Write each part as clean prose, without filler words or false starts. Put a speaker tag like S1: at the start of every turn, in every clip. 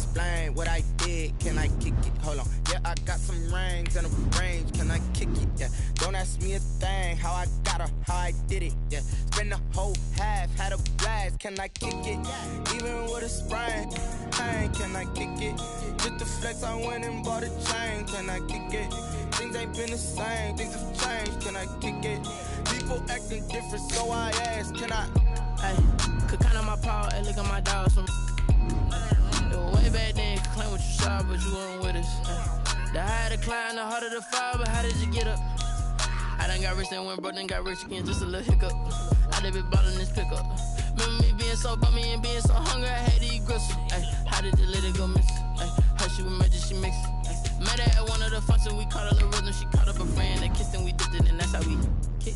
S1: explain what I did? Can I kick it? Hold on. Yeah, I got some rings and a range. Can I kick it? Yeah. Don't ask me a thing. How I got her, how I did it. Yeah. Spend the whole half, had a blast. Can I kick it? Even with a sprain. Hey, can I kick it? Just the flex, I went and bought a chain. Can I kick it? Things ain't been the same. Things have changed. Can I kick it? People acting different, so I ask. Can I?
S2: Hey, could count on my power, hey, look at my dogs from way back then, could claim what you saw, but you weren't with us. Hey. The higher the climb, the harder the fall, but how did you get up? I done got rich, then went broke, then got rich again, just a little hiccup. I done been ballin' this pickup. Remember me being so bummy and being so hungry, I had to eat gristle. Ay, how did the little go miss? Ay, her she was magic, she mixed. Met her at one of the functions, we caught a little rhythm, she caught up a friend, they kissed and we dipped it, and that's how we kicked it.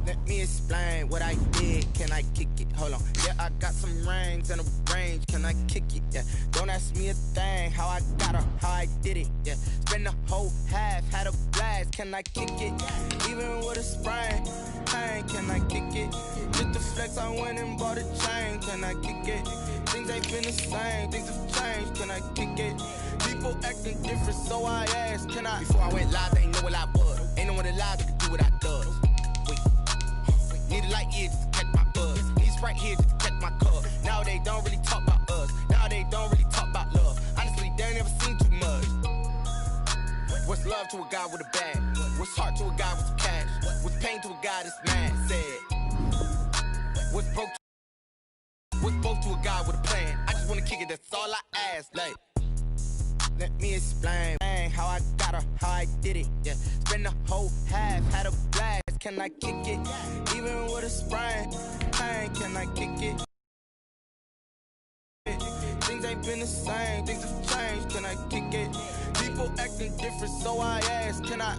S1: Let me explain what I did. Can I kick it? Hold on. Yeah, I got some rings and a range. Can I kick it? Yeah. Don't ask me a thing. How I got her, how I did it. Yeah. Spend the whole half, had a blast. Can I kick it? Even with a sprain. Hey, can I kick it? Just the flex, I went and bought a chain. Can I kick it? Things ain't been the same. Things have changed. Can I kick it? People acting different, so I asked. Can I? Before I went live, they ain't know what I was. Ain't no one alive that could do what I does. Need a light year just to catch my buzz. Need Sprite here just to catch my cup. Now they don't really talk about us. Now they don't really talk about love. Honestly, they ain't never seen too much. What's love to a guy with a bag? What's heart to a guy with some cash? What's pain to a guy that's mad? Said. What's both to a guy with a plan? I just wanna kick it, that's all I ask. Like, let me explain how I got her, how I did it. Yeah, spend the whole half, had a blast. Can I kick it? Even with a sprain. Hey, can I kick it? Things ain't been the same. Things have changed. Can I kick it? People acting different, so I ask. Can I?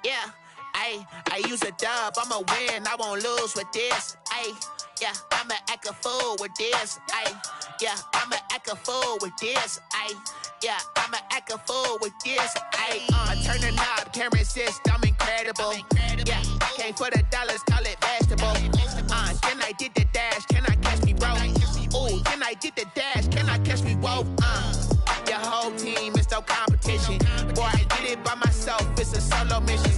S3: Yeah, I use a dub, I'ma win, I won't lose with this. Yeah, I'ma act a fool with this. Yeah, I'ma act a fool with this. Yeah, I'ma act a fool with this. I turn the knob, camera assist, I'm incredible. Yeah, came for the dollars, call it vegetable. Then I did the dash, can I catch me, bro? Ooh, then I did the dash, can I catch me, whoa? Your whole team is no competition. Boy, I did it by myself, it's a solo mission.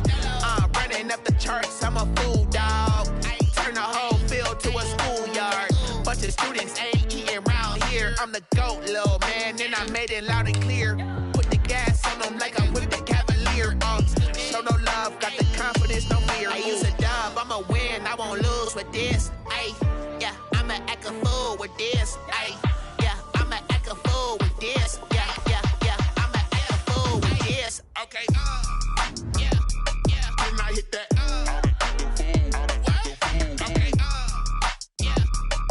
S3: Running up the charts, I'm a fool, dog. Turn the whole field to a schoolyard. Bunch of students ain't eating round here. I'm the GOAT, little man, and I made it loud and clear. Put the gas on them like I'm with the Cavalier. Show no love, got the confidence, no fear. I use a dub, I'ma win, I won't lose with this. Yeah, I'ma act a fool with this. Yeah, I'ma act a fool with this. Yeah, I'ma act a fool with this. Okay, yeah, can I hit that? Okay,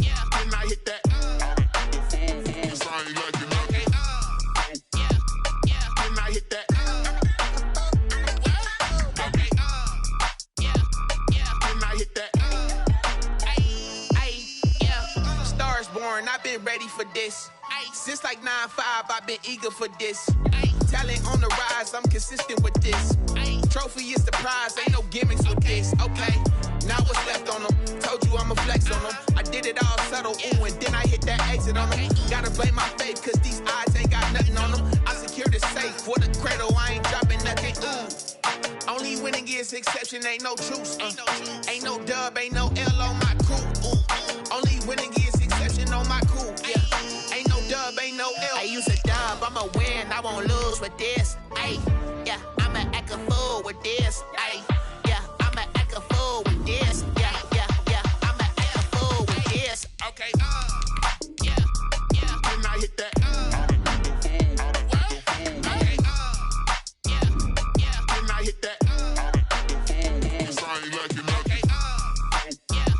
S3: yeah, can I hit that? Sound like you know. Okay, yeah, can I hit that? Okay, yeah, can I hit that? Yeah, Stars born, I've been ready for this. Since like 9-5, I've been eager for this. Talent on the rise, I'm consistent with this. Trophy is the prize, ain't no gimmicks with this. Okay, now what's left on them? Told you I'ma flex on them. I did it all subtle, ooh, and then I hit that exit on them. Gotta blame my faith, cause these odds ain't got nothing on them. I secured the safe for the cradle, I ain't dropping nothing, ooh. Only winning is exception, ain't no truce. Ain't no dub, ain't no L on my crew, ooh. Only winning is exception on my crew, yeah. Ain't no dub, ain't no L. I use a dub, I'ma win, I won't lose with this. Yeah, I'ma act a fool with this. Yeah, I'ma act a fool with this. Yeah, I'ma act a fool with this. Okay, yeah, can I hit that? Okay, yeah, can I hit that? Sound like you know. Okay, yeah,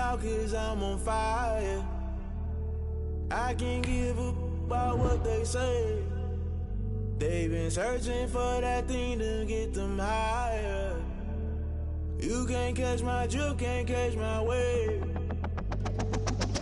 S4: out 'cause I'm on fire. I can't give up about what they say. They've been searching for that thing to get them higher. You can't catch my drift, can't catch my wave.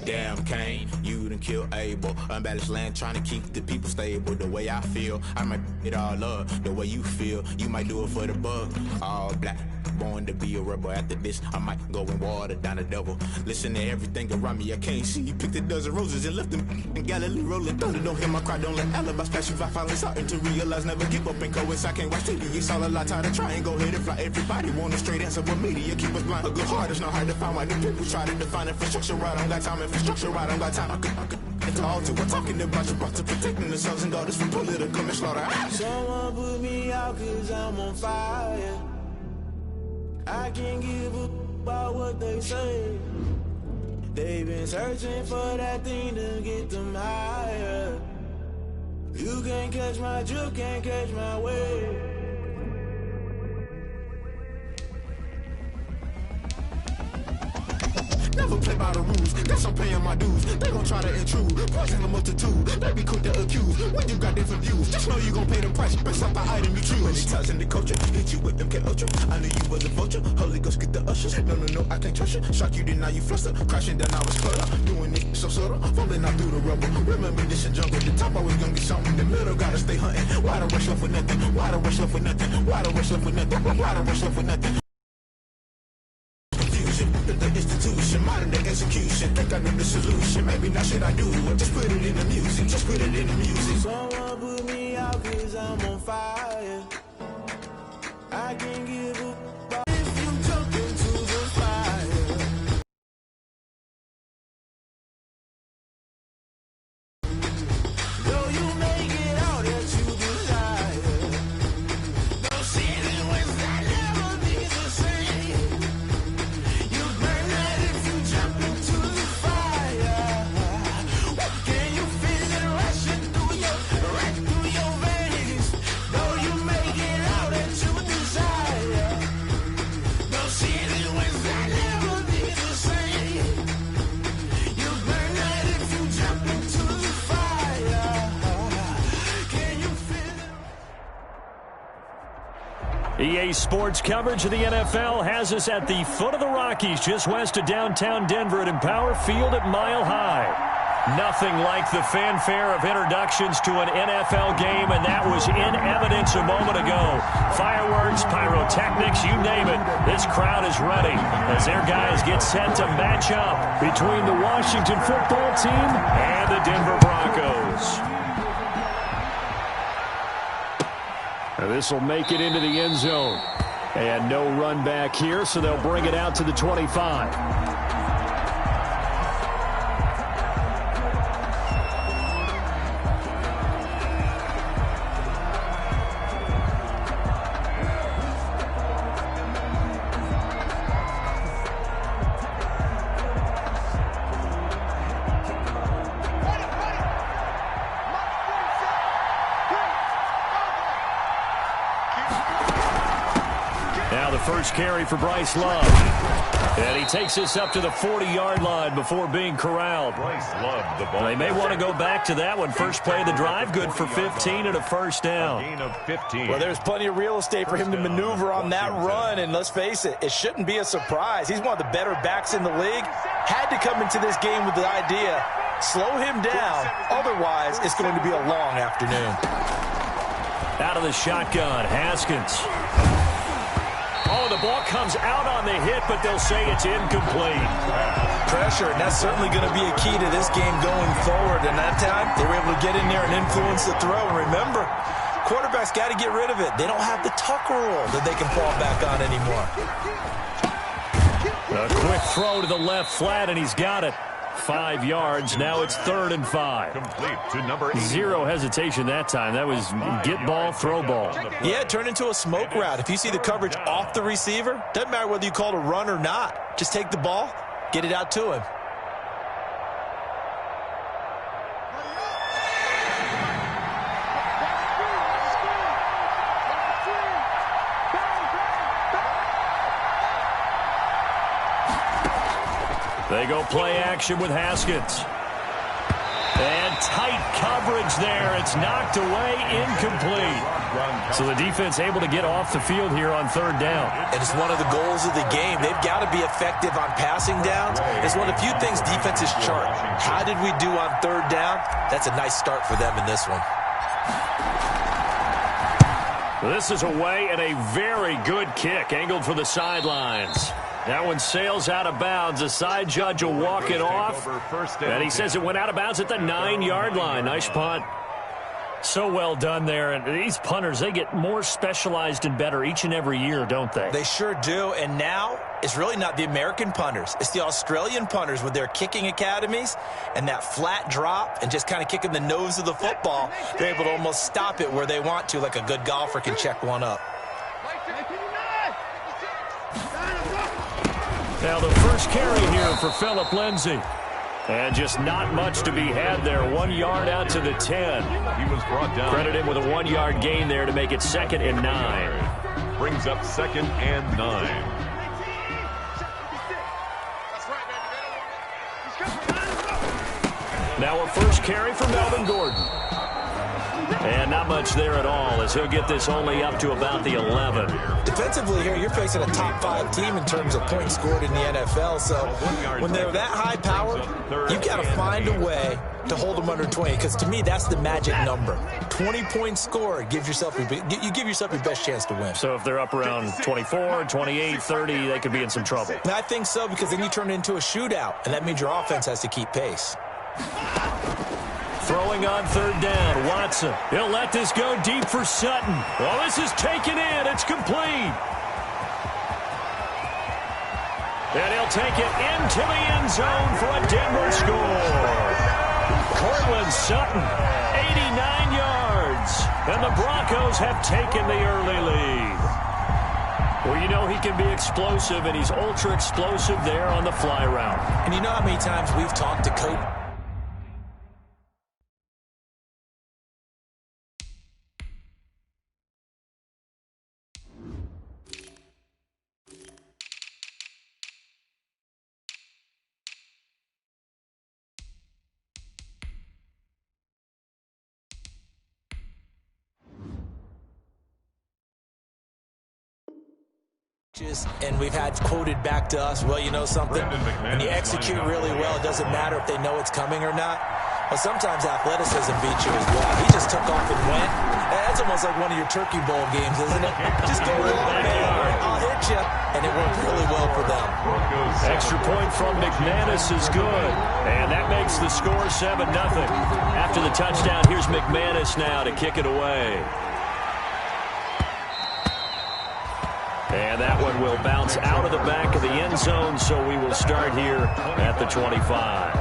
S1: Damn, Kane, you done killed Abel. Unbalanced land, trying to keep the people stable. The way I feel, I might it all up. The way you feel, you might do it for the bug. All black, born to be a rebel. After this, I might go and water down the devil. Listen to everything around me, I can't see. You picked a dozen roses and left them in Galilee rolling thunder. Don't hear my cry, don't let alibis pass you by. Finally starting to realize, never give up and coincide. Can't watch TV, it's all a lot. Tired of trying, go ahead and fly. Everybody want a straight answer, but media keep us blind. A good heart is not hard to find. Why the people try to define infrastructure right? I don't got time, infrastructure right, I don't got time. I could it's all to we're talking about you, brought to protecting the sons and daughters from political manslaughter.
S4: Someone put me out 'cause I'm on fire. I can't give up about what they say. They've been searching for that thing to get them higher. You can't catch my drift, can't catch my wave.
S1: Never play by the rules, guess I'm paying my dues. They gon' try to intrude, poison the multitude. They be quick to accuse when you got different views. Just know you gon' pay the price based off the item you choose. Many times in the culture, hit you with them Ultra. I knew you was a vulture, Holy Ghost get the ushers. No, I can't trust you. Shock you, then now you fluster. Crashing down, I was clutter. Doing it so subtle, falling out through the rubble. Remember this in jungle, the top I was gonna get something. The middle gotta stay hunting. Why the rush left for nothing? Why the rush left for nothing? Why the rush left for nothing? Why the rush left for nothing? The institution, modern day execution. Think I know the solution. Maybe not shit I do. Just put it in the music. Just put it in the music.
S4: Someone put me out 'cause I'm on fire. I can't give up if you jump into the fire. Though you make it out that you desire. No ceiling when that never be the same. You burn that if you jump into the fire. Can you feel it rushing through your veins? Though you make it out that you desire. No ceiling when that never be the same. You burn that if you jump into the fire. Can you feel it?
S5: EA Sports coverage of the NFL has us at the foot of the Rockies, just west of downtown Denver at Empower Field at Mile High. Nothing like the fanfare of introductions to an NFL game, and that was in evidence a moment ago. Fireworks, pyrotechnics, you name it. This crowd is ready as their guys get set to match up between the Washington football team and the Denver Broncos. This will make it into the end zone. And no run back here, so they'll bring it out to the 25. Now the first carry for Bryce Love. And he takes this up to the 40-yard line before being corralled.
S6: Bryce Love, the ball.
S5: They may want to go back to that one. First play of the drive, good for 15 and a first down.
S6: Gain of 15.
S7: Well, there's plenty of real estate for him to maneuver on that run, and let's face it, it shouldn't be a surprise. He's one of the better backs in the league. Had to come into this game with the idea, slow him down, otherwise it's going to be a long afternoon.
S5: Out of the shotgun, Haskins. Oh, the ball comes out on the hit, but they'll say it's incomplete.
S7: Pressure, and that's certainly going to be a key to this game going forward. And that time, they were able to get in there and influence the throw. And remember, quarterbacks got to get rid of it. They don't have the Tucker rule that they can fall back on anymore.
S5: A quick throw to the left flat, and he's got it. 5 yards. Now it's 3rd and 5.
S6: Complete to number 8.
S5: Zero hesitation that time. That was get ball, throw ball.
S7: Yeah, turn into a smoke route. If you see the coverage off the receiver, doesn't matter whether you call it a run or not. Just take the ball, get it out to him.
S5: They go play action with Haskins. And tight coverage there. It's knocked away, incomplete. So the defense able to get off the field here on third down.
S7: And it's one of the goals of the game. They've got to be effective on passing downs. It's one of the few things defenses chart. How did we do on third down? That's a nice start for them in this one.
S5: This is away and a very good kick, angled for the sidelines. That one sails out of bounds. The side judge will walk it off. And he says it went out of bounds at the 9-yard line. Nice punt. So well done there. And these punters, they get more specialized and better each and every year, don't they?
S7: They sure do. And now it's really not the American punters. It's the Australian punters with their kicking academies and that flat drop and just kind of kicking the nose of the football. They're able to almost stop it where they want to, like a good golfer can check one up.
S5: Now the first carry here for Phillip Lindsay. And just not much to be had there. 1 yard out to the 10.
S6: He was brought down.
S5: Credit him with a 1-yard gain there to make it 2nd and 9.
S6: Brings up 2nd and 9.
S5: Now a first carry for Melvin Gordon. And not much there at all as he'll get this only up to about the 11.
S7: Defensively here, you're facing a top 5 team in terms of points scored in the NFL. So when they're that high powered, you've got to find a way to hold them under 20. Because to me, that's the magic number. 20 points scored gives yourself you give yourself your best chance to win.
S5: So if they're up around 24, 28, 30, they could be in some trouble.
S7: And I think so, because then you turn it into a shootout, and that means your offense has to keep pace.
S5: Throwing on third down, Watson. He'll let this go deep for Sutton. Oh, this is taken in. It's complete. And he'll take it into the end zone for a Denver score. Cortland Sutton, 89 yards. And the Broncos have taken the early lead. Well, you know he can be explosive, and he's ultra explosive there on the fly route.
S7: And you know how many times we've talked to coach. And we've had quoted back to us, well, you know something, when you execute really well, it doesn't matter if they know it's coming or not. Well, sometimes athleticism beats you as well. He just took off and went. That's almost like one of your Turkey Bowl games, isn't it? Just go along, man. I'll hit you. And it worked really well for them.
S5: Extra point from McManus is good. And that makes the score 7-0. After the touchdown, here's McManus now to kick it away. And that one will bounce out of the back of the end zone, so we will start here at the 25.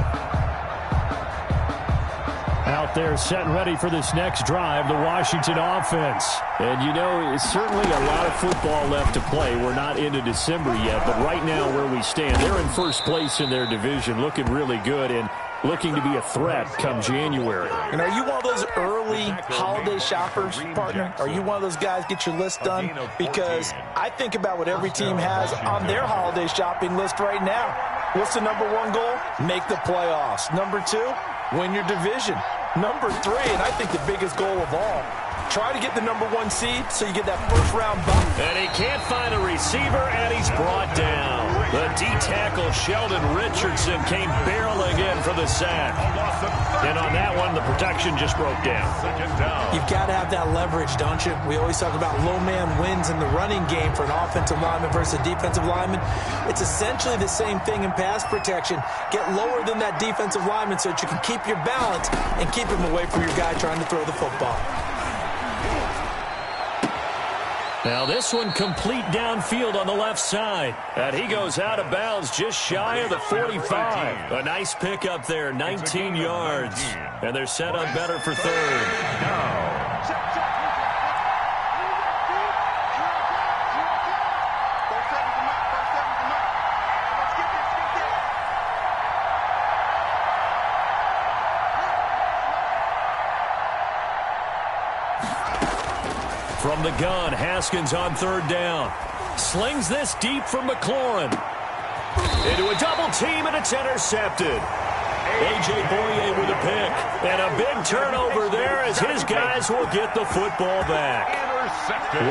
S5: Out there set and ready for this next drive, the Washington offense. And, you know, it's certainly a lot of football left to play. We're not into December yet, but right now where we stand, they're in first place in their division, looking really good and looking to be a threat come January.
S7: And are you one of those early holiday shoppers, partner? Are you one of those guys get your list done? Because I think about what every team has on their holiday shopping list right now. What's the number 1 goal? Make the playoffs. Number 2, win your division. Number 3, and I think the biggest goal of all, try to get the number 1 seed so you get that first-round bump.
S5: And he can't find a receiver, and he's brought down. The D-tackle, Sheldon Richardson, came barreling in for the sack. And on that one, the protection just broke down.
S7: You've got to have that leverage, don't you? We always talk about low man wins in the running game for an offensive lineman versus a defensive lineman. It's essentially the same thing in pass protection. Get lower than that defensive lineman so that you can keep your balance and keep him away from your guy trying to throw the football.
S5: Now this one complete downfield on the left side. And he goes out of bounds just shy of the 45. A nice pickup there, 19 yards. And they're set up better for third. From the gun, Haskins on third down. Slings this deep for McLaurin. Into a double team, and it's intercepted. A.J. Boye with a pick. And a big turnover there as his guys will get the football back.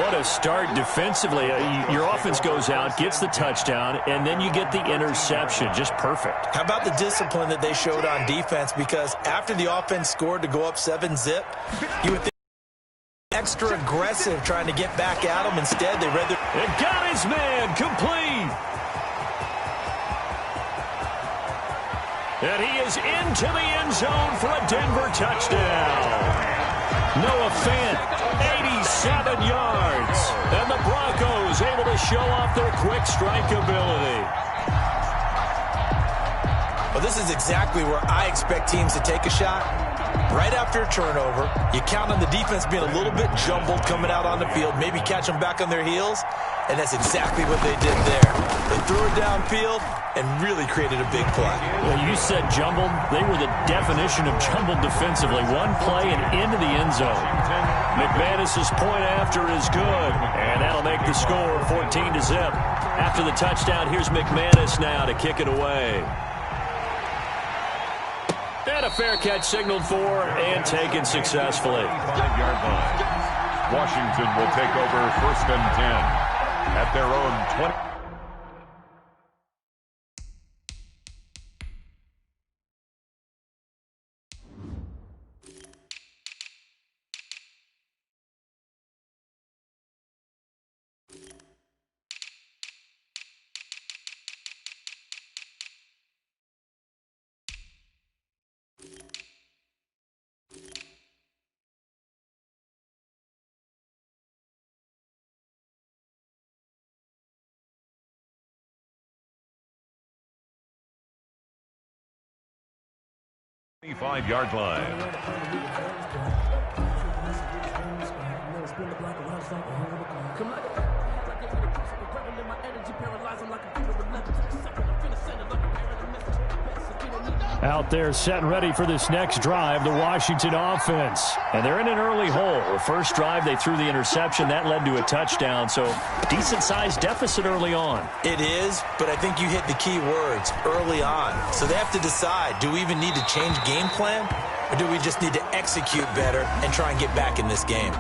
S5: What a start defensively. Your offense goes out, gets the touchdown, and then you get the interception. Just perfect.
S7: How about the discipline that they showed on defense? Because after the offense scored to go up 7-zip, you would think extra aggressive trying to get back at them. Instead, they read their...
S5: And got his man complete. And he is into the end zone for a Denver touchdown. Noah Fant, 87 yards. And the Broncos able to show off their quick strike ability.
S7: Well, this is exactly where I expect teams to take a shot. Right after a turnover, you count on the defense being a little bit jumbled coming out on the field, maybe catch them back on their heels, and that's exactly what they did there. They threw it downfield and really created a big play.
S5: Well, you said jumbled. They were the definition of jumbled defensively. One play and into the end zone. McManus's point after is good, and that'll make the score 14-0. After the touchdown, here's McManus now to kick it away. And a fair catch signaled for and taken successfully.
S6: 5-yard line. Washington will take over 1st and 10 at their own 20. Yard line.
S5: Out there set and ready for this next drive, the Washington offense. And they're in an early hole. The first drive, they threw the interception. That led to a touchdown, so decent-sized deficit early on.
S7: It is, but I think you hit the key words, early on. So they have to decide, do we even need to change game plan, or do we just need to execute better and try and get back in this game?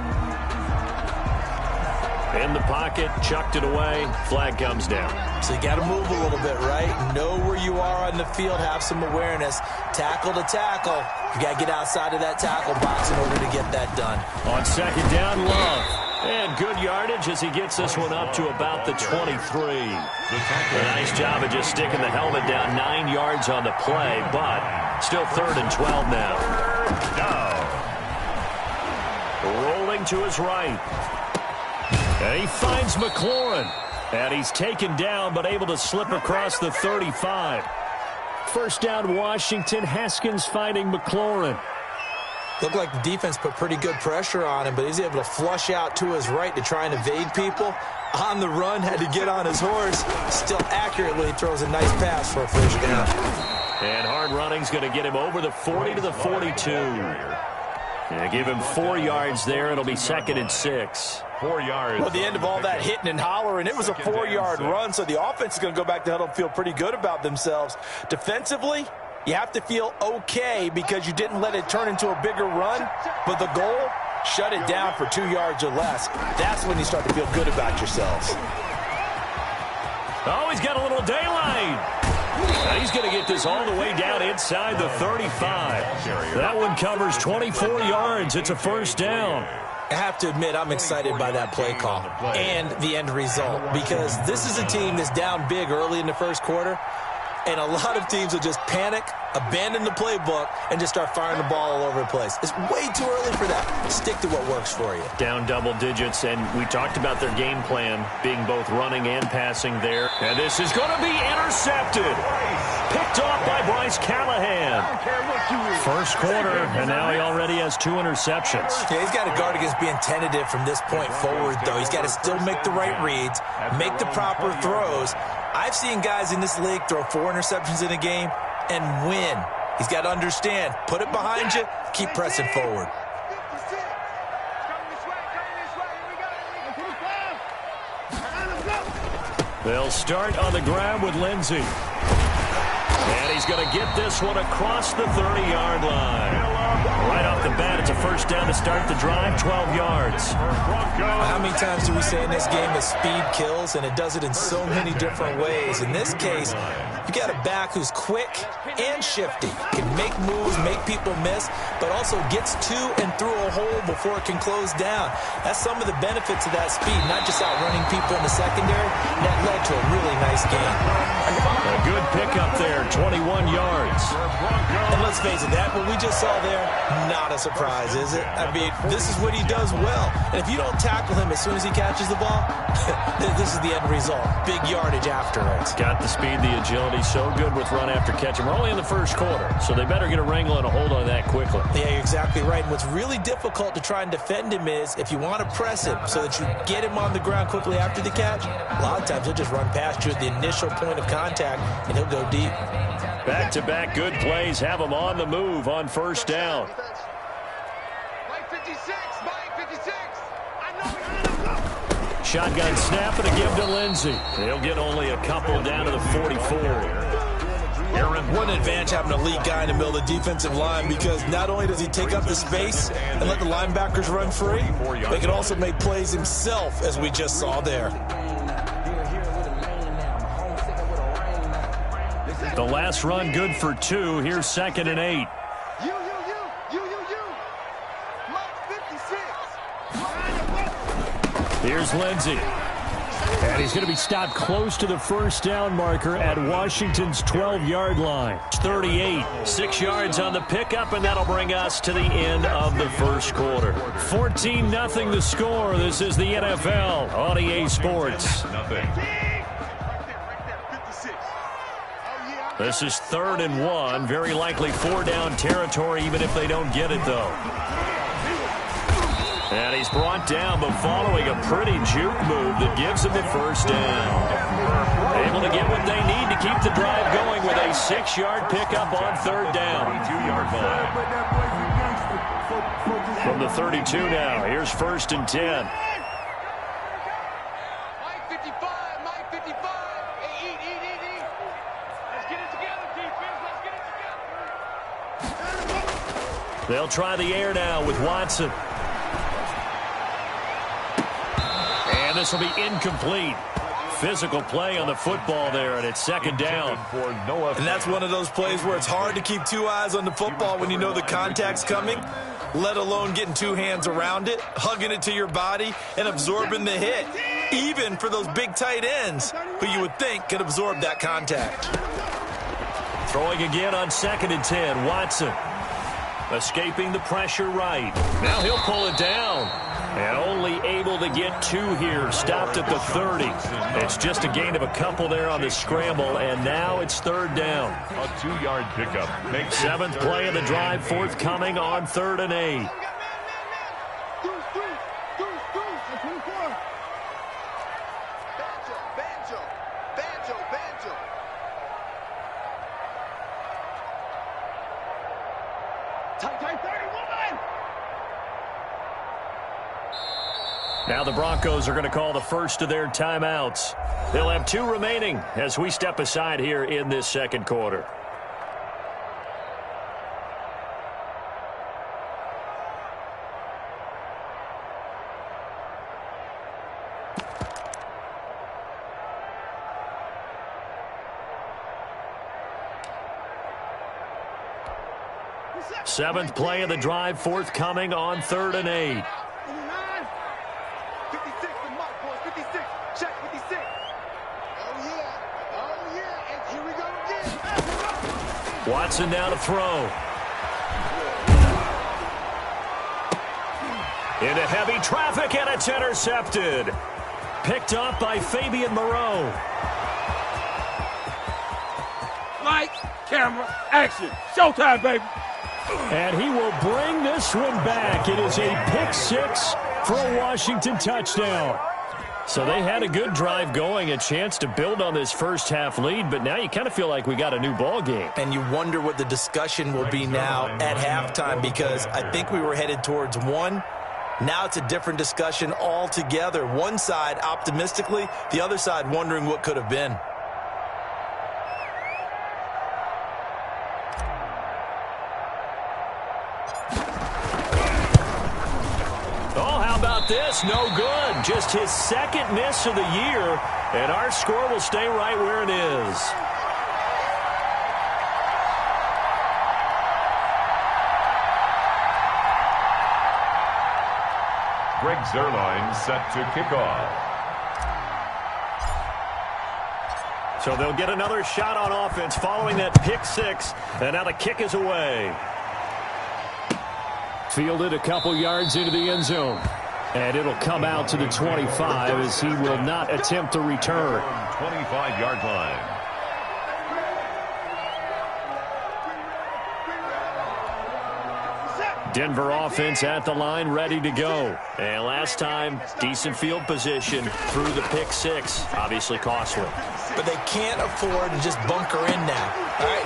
S5: In the pocket, chucked it away, flag comes down.
S7: So you got to move a little bit, right? Know where you are on the field, have some awareness. Tackle to tackle. You got to get outside of that tackle box in order to get that done.
S5: On second down, Love. And good yardage as he gets this one up to about the 23. A nice job of just sticking the helmet down 9 yards on the play, but still 3rd and 12 now. Rolling to his right. And he finds McLaurin. And he's taken down, but able to slip across the 35. First down, Washington. Haskins finding McLaurin.
S7: Looked like the defense put pretty good pressure on him, but he's able to flush out to his right to try and evade people. On the run, had to get on his horse. Still accurately throws a nice pass for a first down.
S5: And hard running's going to get him over the 40 to the 42. And give him 4 yards there. It'll be 2nd and 6.
S6: 4 yards.
S7: Well, the end of all that hitting and hollering, it was a 4-yard run, so the offense is going to go back to huddle and feel pretty good about themselves. Defensively, you have to feel okay because you didn't let it turn into a bigger run, but the goal, shut it down for 2 yards or less. That's when you start to feel good about yourselves.
S5: Oh, he's got a little daylight. Now he's going to get this all the way down inside the 35. That one covers 24 yards. It's a first down.
S7: I have to admit, I'm excited by that play call and the end result because this is a team that's down big early in the first quarter, and a lot of teams will just panic, abandon the playbook, and just start firing the ball all over the place. It's way too early for that. Stick to what works for you.
S5: Down double digits, and we talked about their game plan being both running and passing there. And this is going to be intercepted. Picked off by Bryce Callahan. First quarter, and now he already has 2 interceptions.
S7: Yeah, he's got to guard against being tentative from this point forward, though. He's got to still make the right reads, make the proper throws. I've seen guys in this league throw 4 interceptions in a game and win. He's got to understand, put it behind you, keep pressing forward.
S5: They'll start on the ground with Lindsey. And he's going to get this one across the 30-yard line. Right off the bat, it's a first down to start the drive, 12 yards.
S7: How many times do we say in this game that speed kills, and it does it in so many different ways? In this case, you got a back who's quick and shifty, can make moves, make people miss, but also gets to and through a hole before it can close down. That's some of the benefits of that speed, not just outrunning people in the secondary. That led to a really nice game.
S5: A good pickup there, 21 yards.
S7: And let's face it, that what we just saw there, not a surprise, is it? I mean, this is what he does well. And if you don't tackle him as soon as he catches the ball, this is the end result. Big yardage afterwards.
S5: Got the speed, the agility, so good with run after catch. And we're only in the first quarter, so they better get a wrangle and a hold on that quickly.
S7: Yeah, you're exactly right. And what's really difficult to try and defend him is if you want to press him so that you get him on the ground quickly after the catch, a lot of times he'll just run past you at the initial point of contact, and he'll go deep.
S5: Back-to-back good plays have him on the move on first down. Shotgun snap and a give to Lindsey. He'll get only a couple down to the 44.
S7: What an advantage having a lead guy in the middle of the defensive line, because not only does he take up the space and let the linebackers run free, but he can also make plays himself, as we just saw there.
S5: The last run good for 2. Here's 2nd and 8. Here's Lindsey. And he's going to be stopped close to the first down marker at Washington's 12-yard line. 38, 6 yards on the pickup, and that'll bring us to the end of the first quarter. 14-0 the score. This is the NFL on EA Sports. This is 3rd and 1. Very likely 4-down territory, even if they don't get it, though. And he's brought down, but following a pretty juke move that gives him the first down. Able to get what they need to keep the drive going with a 6-yard pickup on 3rd down. 32-yard line. From the 32 now, here's 1st and 10. They'll try the air now with Watson. And this will be incomplete. Physical play on the football there, and it's 2nd down.
S7: And that's one of those plays where it's hard to keep 2 eyes on the football when you know the contact's coming, let alone getting 2 hands around it, hugging it to your body, and absorbing the hit, even for those big tight ends who you would think could absorb that contact.
S5: Throwing again on 2nd and 10, Watson. Escaping the pressure right. Now he'll pull it down. And only able to get 2 here. Stopped at the 30. It's just a gain of a couple there on the scramble, and now it's 3rd down.
S6: A 2-yard pickup.
S5: 7th play of the drive, forthcoming on 3rd and 8. Now the Broncos are going to call the first of their timeouts. They'll have 2 remaining as we step aside here in this 2nd quarter. Seventh play of the drive, forthcoming on 3rd and 8. Watson now to throw. Into heavy traffic, and it's intercepted. Picked off by Fabian Moreau.
S8: Light, camera, action. Showtime, baby.
S5: And he will bring this one back. It is a pick 6 for a Washington touchdown. So they had a good drive going, a chance to build on this first half lead, but now you kind of feel like we got a new ball game.
S7: And you wonder what the discussion will be now at halftime, because I think we were headed towards 1, Now it's a different discussion altogether. One side optimistically, the other side wondering what could have been.
S5: Oh, how about this? No good. Just his second miss of the year, and our score will stay right where it is.
S6: Greg Zuerlein set to kick off.
S5: So they'll get another shot on offense following that pick six, and now the kick is away. Fielded a couple yards into the end zone, and it'll come out to the 25 as he will not attempt to return.
S6: 25-yard line.
S5: Denver offense at the line, ready to go. And last time, decent field position through the pick six. Obviously costly.
S7: But they can't afford to just bunker in now. All right,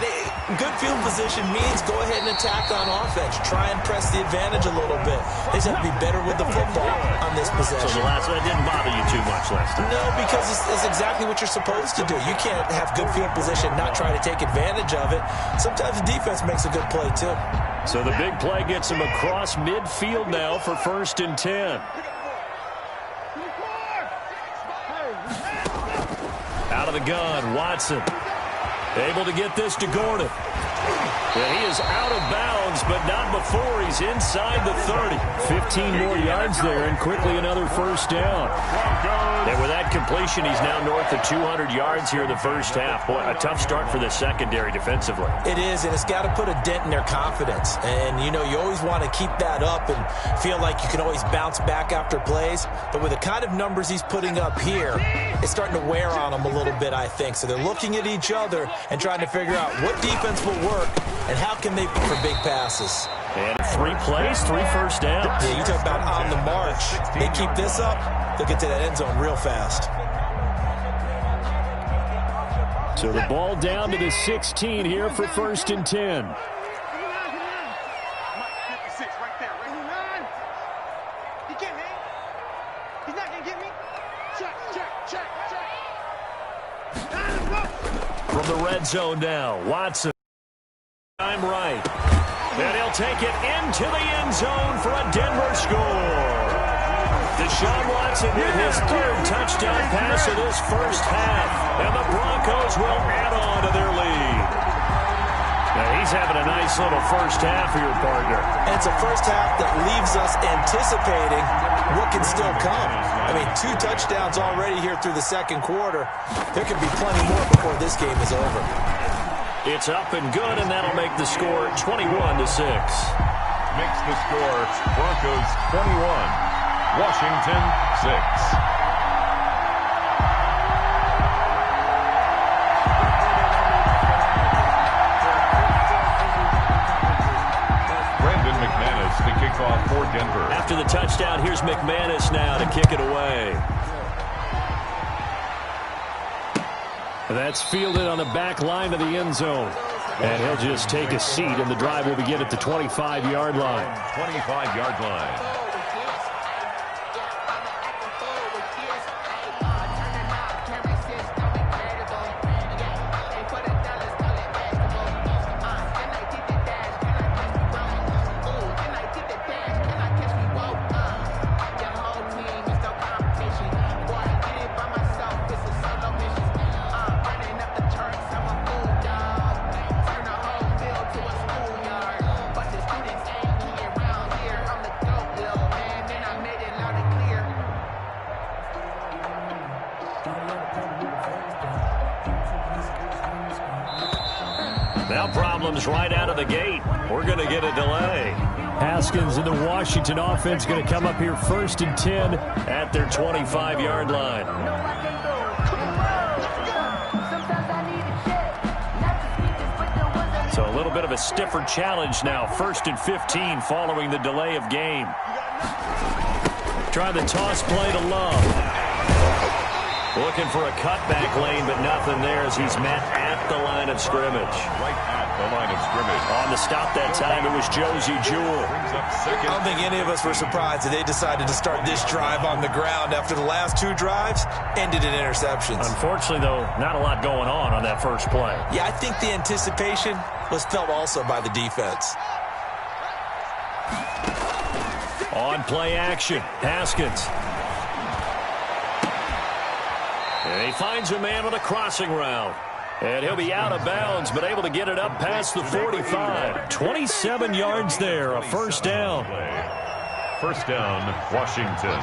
S7: good field position means go ahead and attack on offense. Try and press the advantage a little bit. They just have to be better with the football on this possession.
S5: So that didn't bother you too much last time?
S7: No, because it's exactly what you're supposed to do. You can't have good field position, not try to take advantage of it. Sometimes the defense makes a good play, too.
S5: So the big play gets him across midfield now for 1st and 10. Out of the gun, Watson. Able to get this to Gordon. And he is out of bounds, but not before he's inside the 30. 15 more yards there, and quickly another first down. And with that completion, he's now north of 200 yards here in the first half. Boy, a tough start for the secondary defensively.
S7: It is, and it's got to put a dent in their confidence. And, you know, you always want to keep that up and feel like you can always bounce back after plays. But with the kind of numbers he's putting up here, it's starting to wear on them a little bit, I think. So they're looking at each other and trying to figure out what defense will work and how can they for big passes.
S5: And 3 plays, 3 first downs.
S7: Yeah, you talk about on the march. They keep this up, they'll get to that end zone real fast.
S5: So the ball down to the 16 here for 1st and 10. From the red zone now, Watson. Time right. And he'll take it into the end zone for a Denver score. Deshaun Watson with his 3rd touchdown pass of this first half. And the Broncos will add on to their lead. Now he's having a nice little first half here, partner.
S7: And it's a first half that leaves us anticipating what can still come. I mean, 2 touchdowns already here through the second quarter. There could be plenty more before this game is over.
S5: It's up and good, and that'll make the score 21-6.
S6: Makes the score Broncos 21, Washington 6. Brandon McManus to kick off for Denver.
S5: After the touchdown, here's McManus now to kick it away. That's fielded on the back line of the end zone. And he'll just take a seat, and the drive will begin at the 25-yard line.
S6: 25-yard line.
S5: Now problems right out of the gate. We're going to get a delay. Haskins and the Washington offense going to come up here 1st and 10 at their 25-yard line. So a little bit of a stiffer challenge now. 1st and 15 following the delay of game. Try the toss play to Love. Looking for a cutback lane, but nothing there as he's met at the line of scrimmage.
S6: Right at the line of scrimmage.
S5: On the stop that time, it was Josie Jewell.
S7: I don't think any of us were surprised that they decided to start this drive on the ground after the last 2 drives ended in interceptions.
S5: Unfortunately, though, not a lot going on that first play.
S7: Yeah, I think the anticipation was felt also by the defense.
S5: On play action, Haskins. And he finds a man on a crossing route. And he'll be out of bounds, but able to get it up past the 45. 27 yards there, a first down.
S6: First down, Washington.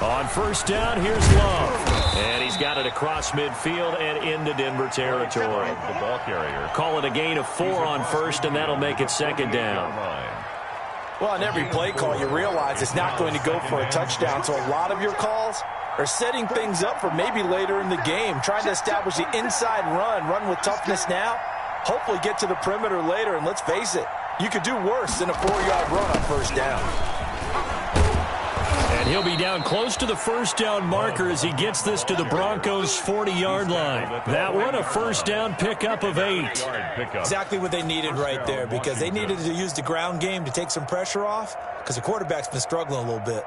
S5: On first down, here's Love. And he's got it across midfield and into Denver territory.
S6: The ball carrier.
S5: Call it a gain of 4 on first, and that'll make it second down.
S7: Well, on every play call, you realize it's not going to go for a touchdown, so a lot of your calls are setting things up for maybe later in the game, trying to establish the inside run with toughness now, hopefully get to the perimeter later, and let's face it, you could do worse than a 4-yard run on first down.
S5: And he'll be down close to the first down marker as he gets this to the Broncos' 40-yard line. That one, a first down pickup of 8.
S7: Exactly what they needed right there, because they needed to use the ground game to take some pressure off, because the quarterback's been struggling a little bit.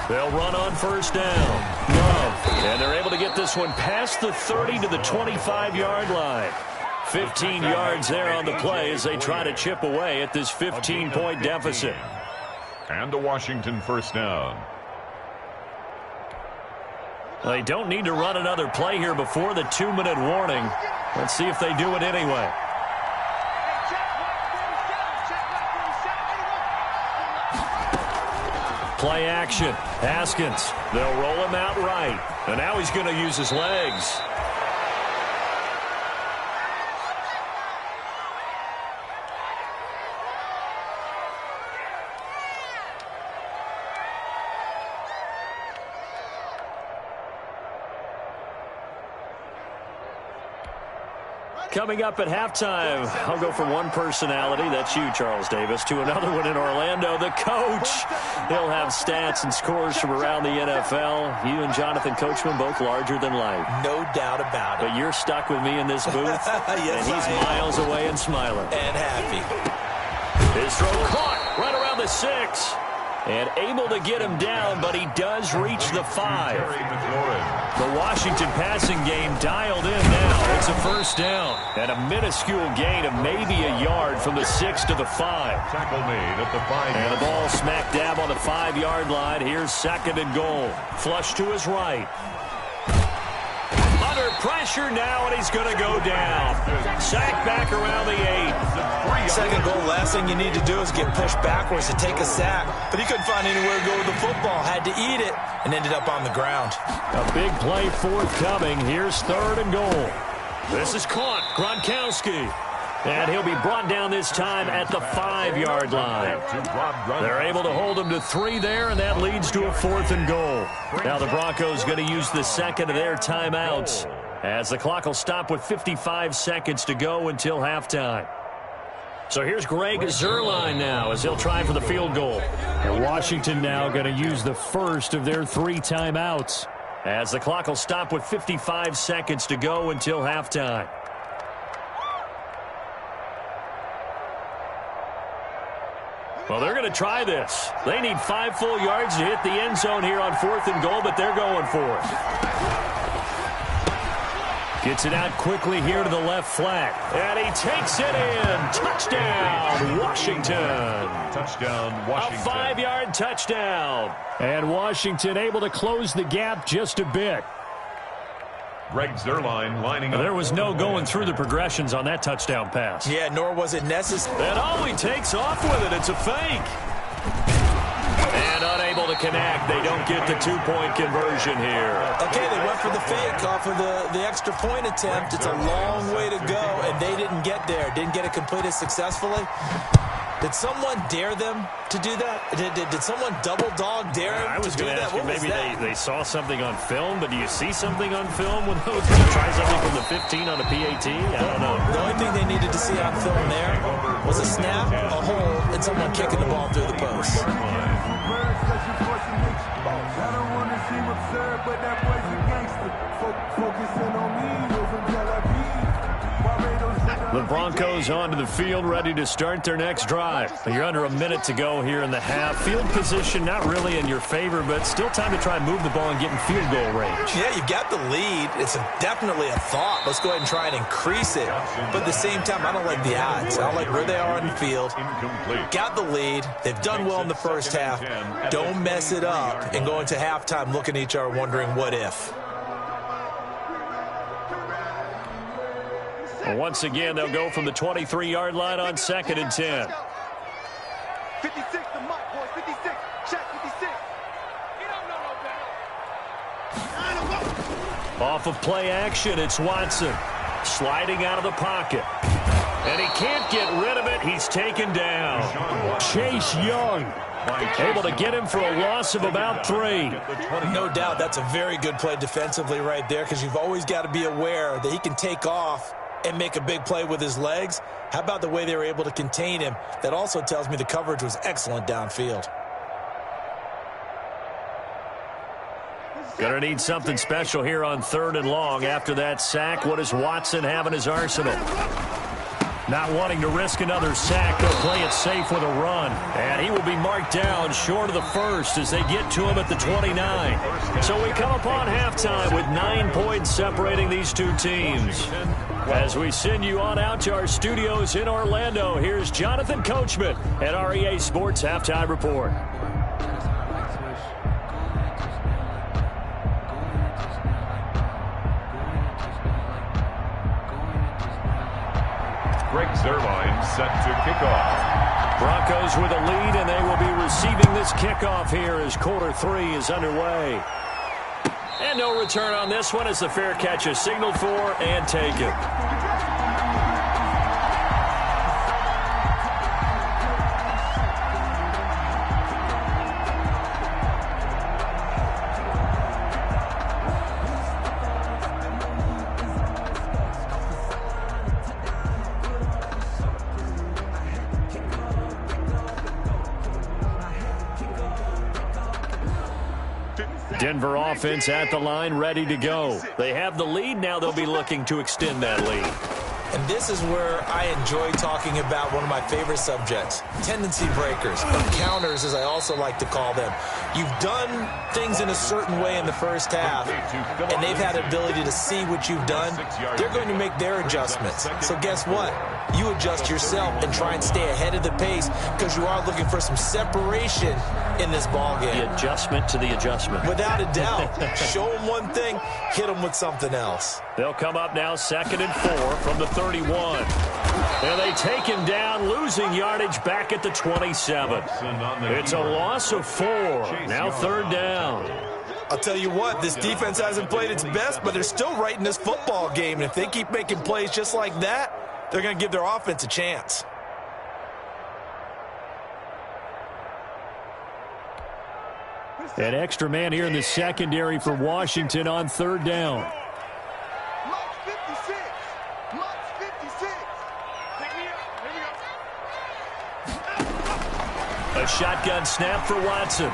S5: They'll run on first down. Love. And they're able to get this one past the 30 to the 25-yard line. 15 yards there on the play as they try to chip away at this 15-point deficit.
S6: And a Washington first down.
S5: They don't need to run another play here before the 2-minute warning. Let's see if they do it anyway. Play action. Haskins. They'll roll him out right. And now he's going to use his legs. Coming up at halftime, I'll go from one personality, that's you, Charles Davis, to another one in Orlando, the coach. He'll have stats and scores from around the NFL. You and Jonathan Coachman, both larger than life.
S7: No doubt about it.
S5: But you're stuck with me in this booth,
S7: yes,
S5: and he's miles away and smiling.
S7: And happy.
S5: His throw caught right around the 6. And able to get him down, but he does reach the 5. The Washington passing game dialed in now. It's a first down. And a minuscule gain of maybe a yard from the 6 to the 5.
S6: Tackle made at the 5.
S5: And the ball smack dab on the 5-yard line. Here's second and goal. Flush to his right. Under pressure now, and he's going to go down. Sack back around the 8.
S7: Second goal, last thing you need to do is get pushed backwards to take a sack. But he couldn't find anywhere to go with the football. Had to eat it and ended up on the ground.
S5: A big play forthcoming. Here's third and goal. This is caught. Gronkowski. And he'll be brought down this time at the 5-yard line. They're able to hold him to 3 there, and that leads to a 4th and goal. Now the Broncos going to use the second of their timeouts as the clock will stop with 55 seconds to go until halftime. So here's Greg Zuerlein now as he'll try for the field goal. And Washington now going to use the first of their 3 timeouts as the clock will stop with 55 seconds to go until halftime. Well, they're going to try this. They need 5 full yards to hit the end zone here on 4th and goal, but they're going for it. Gets it out quickly here to the left flat. And he takes it in. Touchdown, Washington.
S6: Touchdown, Washington.
S5: A 5-yard touchdown. And Washington able to close the gap just a bit.
S6: Greg Zuerlein lining up.
S5: There was no going through the progressions on that touchdown pass.
S7: Yeah, nor was it necessary.
S5: And he takes off with it. It's a fake. And unable to to connect. They don't get the two-point conversion here.
S7: Okay, they went for the fake off of the extra point attempt. It's a long way to go, and they didn't get there. Didn't get it completed successfully. Did someone dare them to do that? Did someone double dog dare them to do that?
S5: I was going to ask you, maybe they saw something on film, but do you see something on film when those try something from the 15 on a PAT? I don't know.
S7: The only thing they needed to see on film there was a snap, a hole, and someone kicking the ball through the post.
S5: The Broncos onto the field, ready to start their next drive. You're under a minute to go here in the half. Field position not really in your favor, but still time to try and move the ball and get in field goal range.
S7: Yeah, you've got the lead. It's definitely a thought. Let's go ahead and try and increase it. But at the same time, I don't like the odds. I don't like where they are on the field. Got the lead. They've done well in the first half. Don't mess it up and go into halftime looking at each other wondering what if.
S5: Well, once again, they'll go from the 23-yard line on 2nd and 10.
S4: 56, the mic, boys. 56. Check 56. He don't know no better.
S5: Off of play action, it's Watson. Sliding out of the pocket. And he can't get rid of it. He's taken down. Chase Young able to get him for a loss of about 3.
S7: No doubt that's a very good play defensively right there, because you've always got to be aware that he can take off and make a big play with his legs. How about the way they were able to contain him? That also tells me the coverage was excellent downfield.
S5: Gonna need something special here on 3rd and long. After that sack, what does Watson have in his arsenal? Not wanting to risk another sack, they'll play it safe with a run. And he will be marked down short of the first as they get to him at the 29. So we come upon halftime with 9 points separating these two teams. As we send you on out to our studios in Orlando, here's Jonathan Coachman at REA Sports Halftime Report.
S6: Greg Zuerlein set to kick off.
S5: Broncos with a lead, and they will be receiving this kickoff here as quarter 3 is underway. And no return on this one as the fair catch is signaled for and taken. Denver offense at the line, ready to go. They have the lead. Now they'll be looking to extend that lead.
S7: And this is where I enjoy talking about one of my favorite subjects, tendency breakers, or counters as I also like to call them. You've done things in a certain way in the first half, and they've had the ability to see what you've done. They're going to make their adjustments. So guess what? You adjust yourself and try and stay ahead of the pace, because you are looking for some separation in this ball game.
S5: The adjustment to the adjustment.
S7: Without a doubt. Show them one thing, hit them with something else.
S5: They'll come up now 2nd and 4 from the 31. And they take him down, losing yardage back at the 27. It's a loss of 4. Now 3rd down.
S7: I'll tell you what, this defense hasn't played its best, but they're still right in this football game. And if they keep making plays just like that, they're going to give their offense a chance.
S5: An extra man here in the secondary for Washington on 3rd down. A shotgun snap for Watson.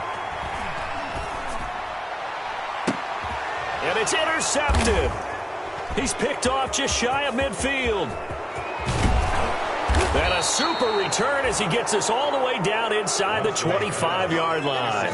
S5: And it's intercepted. He's picked off just shy of midfield. And a super return as he gets us all the way down inside the 25-yard line.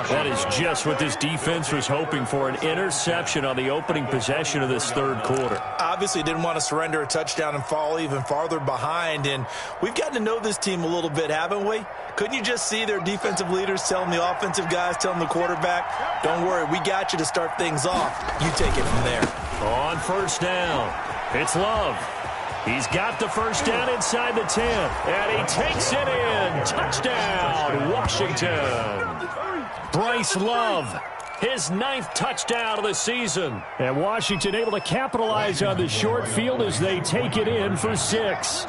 S5: That is just what this defense was hoping for, an interception on the opening possession of this 3rd quarter.
S7: Obviously didn't want to surrender a touchdown and fall even farther behind. And we've gotten to know this team a little bit, haven't we? Couldn't you just see their defensive leaders telling the offensive guys, telling the quarterback, don't worry, we got you to start things off. You take it from there.
S5: On 1st down, it's Love. He's got the first down inside the 10, and he takes it in. Touchdown, Washington. Bryce Love, his 9th touchdown of the season. And Washington able to capitalize on the short field as they take it in for 6.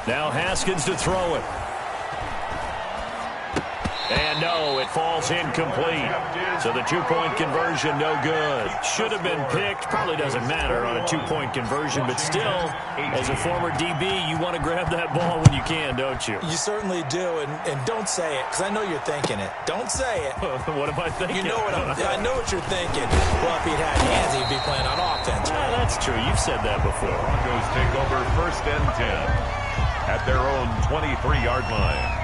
S5: Now Haskins to throw it. And no, it falls incomplete. So the 2-point conversion, no good. Should have been picked. Probably doesn't matter on a 2-point conversion, but still, as a former DB, you want to grab that ball when you can, don't you?
S7: You certainly do, and don't say it, because I know you're thinking it. Don't say it.
S5: What am I thinking?
S7: You know what I know what you're thinking. Well, if he'd had hands, he'd be playing on offense.
S5: Yeah, that's true. You've said that before.
S6: Broncos take over 1st and 10 at their own 23-yard line.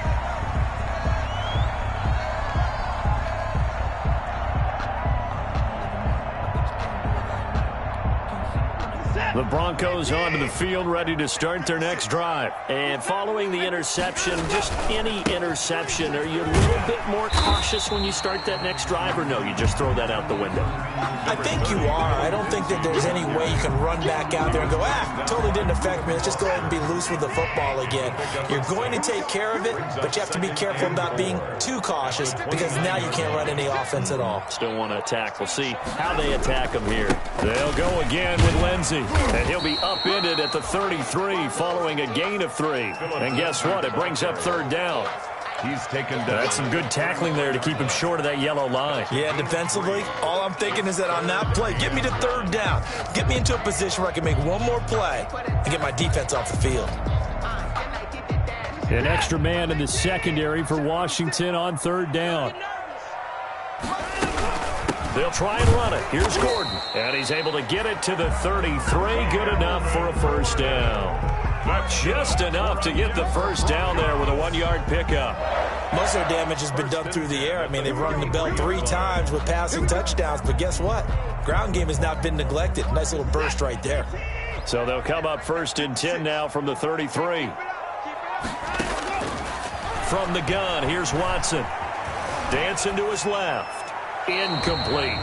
S5: The Broncos onto the field, ready to start their next drive. And following the interception, just any interception, are you a little bit more cautious when you start that next drive, or no, you just throw that out the window?
S7: I think you are. I don't think that there's any way you can run back out there and go, totally didn't affect me. Let's just go ahead and be loose with the football again. You're going to take care of it, but you have to be careful about being too cautious because now you can't run any offense at all.
S5: Still want to attack. We'll see how they attack him here. They'll go again with Lindsey. And he'll be upended at the 33 following a gain of 3. And guess what? It brings up 3rd down.
S6: He's taken down.
S5: That's some good tackling there to keep him short of that yellow line.
S7: Yeah, defensively, all I'm thinking is that on that play, get me to 3rd down. Get me into a position where I can make one more play and get my defense off the field.
S5: An extra man in the secondary for Washington on 3rd down. They'll try and run it. Here's Gordon. And he's able to get it to the 33. Good enough for a 1st down. Just enough to get the 1st down there with a 1-yard pickup.
S7: Most of their damage has been done through the air. I mean, they've rung the bell 3 times with passing touchdowns. But guess what? Ground game has not been neglected. Nice little burst right there.
S5: So they'll come up 1st and 10 now from the 33. From the gun, here's Watson. Dancing to his left. Incomplete.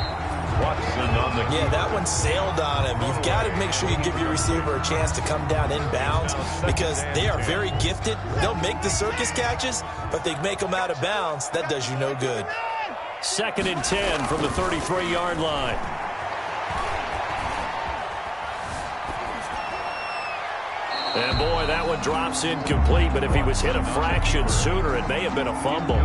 S6: Watson on the...
S7: Yeah, that one sailed on him. You've got to make sure you give your receiver a chance to come down inbounds because they are very gifted. They'll make the circus catches, but they make them out of bounds. That does you no good.
S5: 2nd and 10 from the 33-yard line. And boy, that one drops incomplete, but if he was hit a fraction sooner, it may have been a fumble.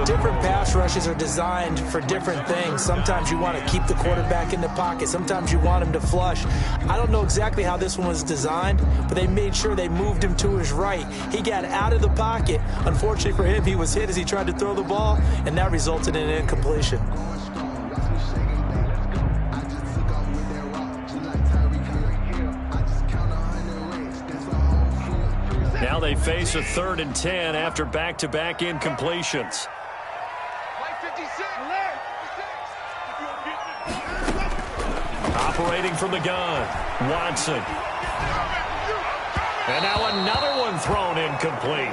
S7: Different pass rushes are designed for different things. Sometimes you want to keep the quarterback in the pocket. Sometimes you want him to flush. I don't know exactly how this one was designed, but they made sure they moved him to his right. He got out of the pocket. Unfortunately for him, he was hit as he tried to throw the ball, and that resulted in an incompletion.
S5: Now they face a 3rd and 10 after back-to-back incompletions. Operating from the gun, Watson. And now another one thrown incomplete.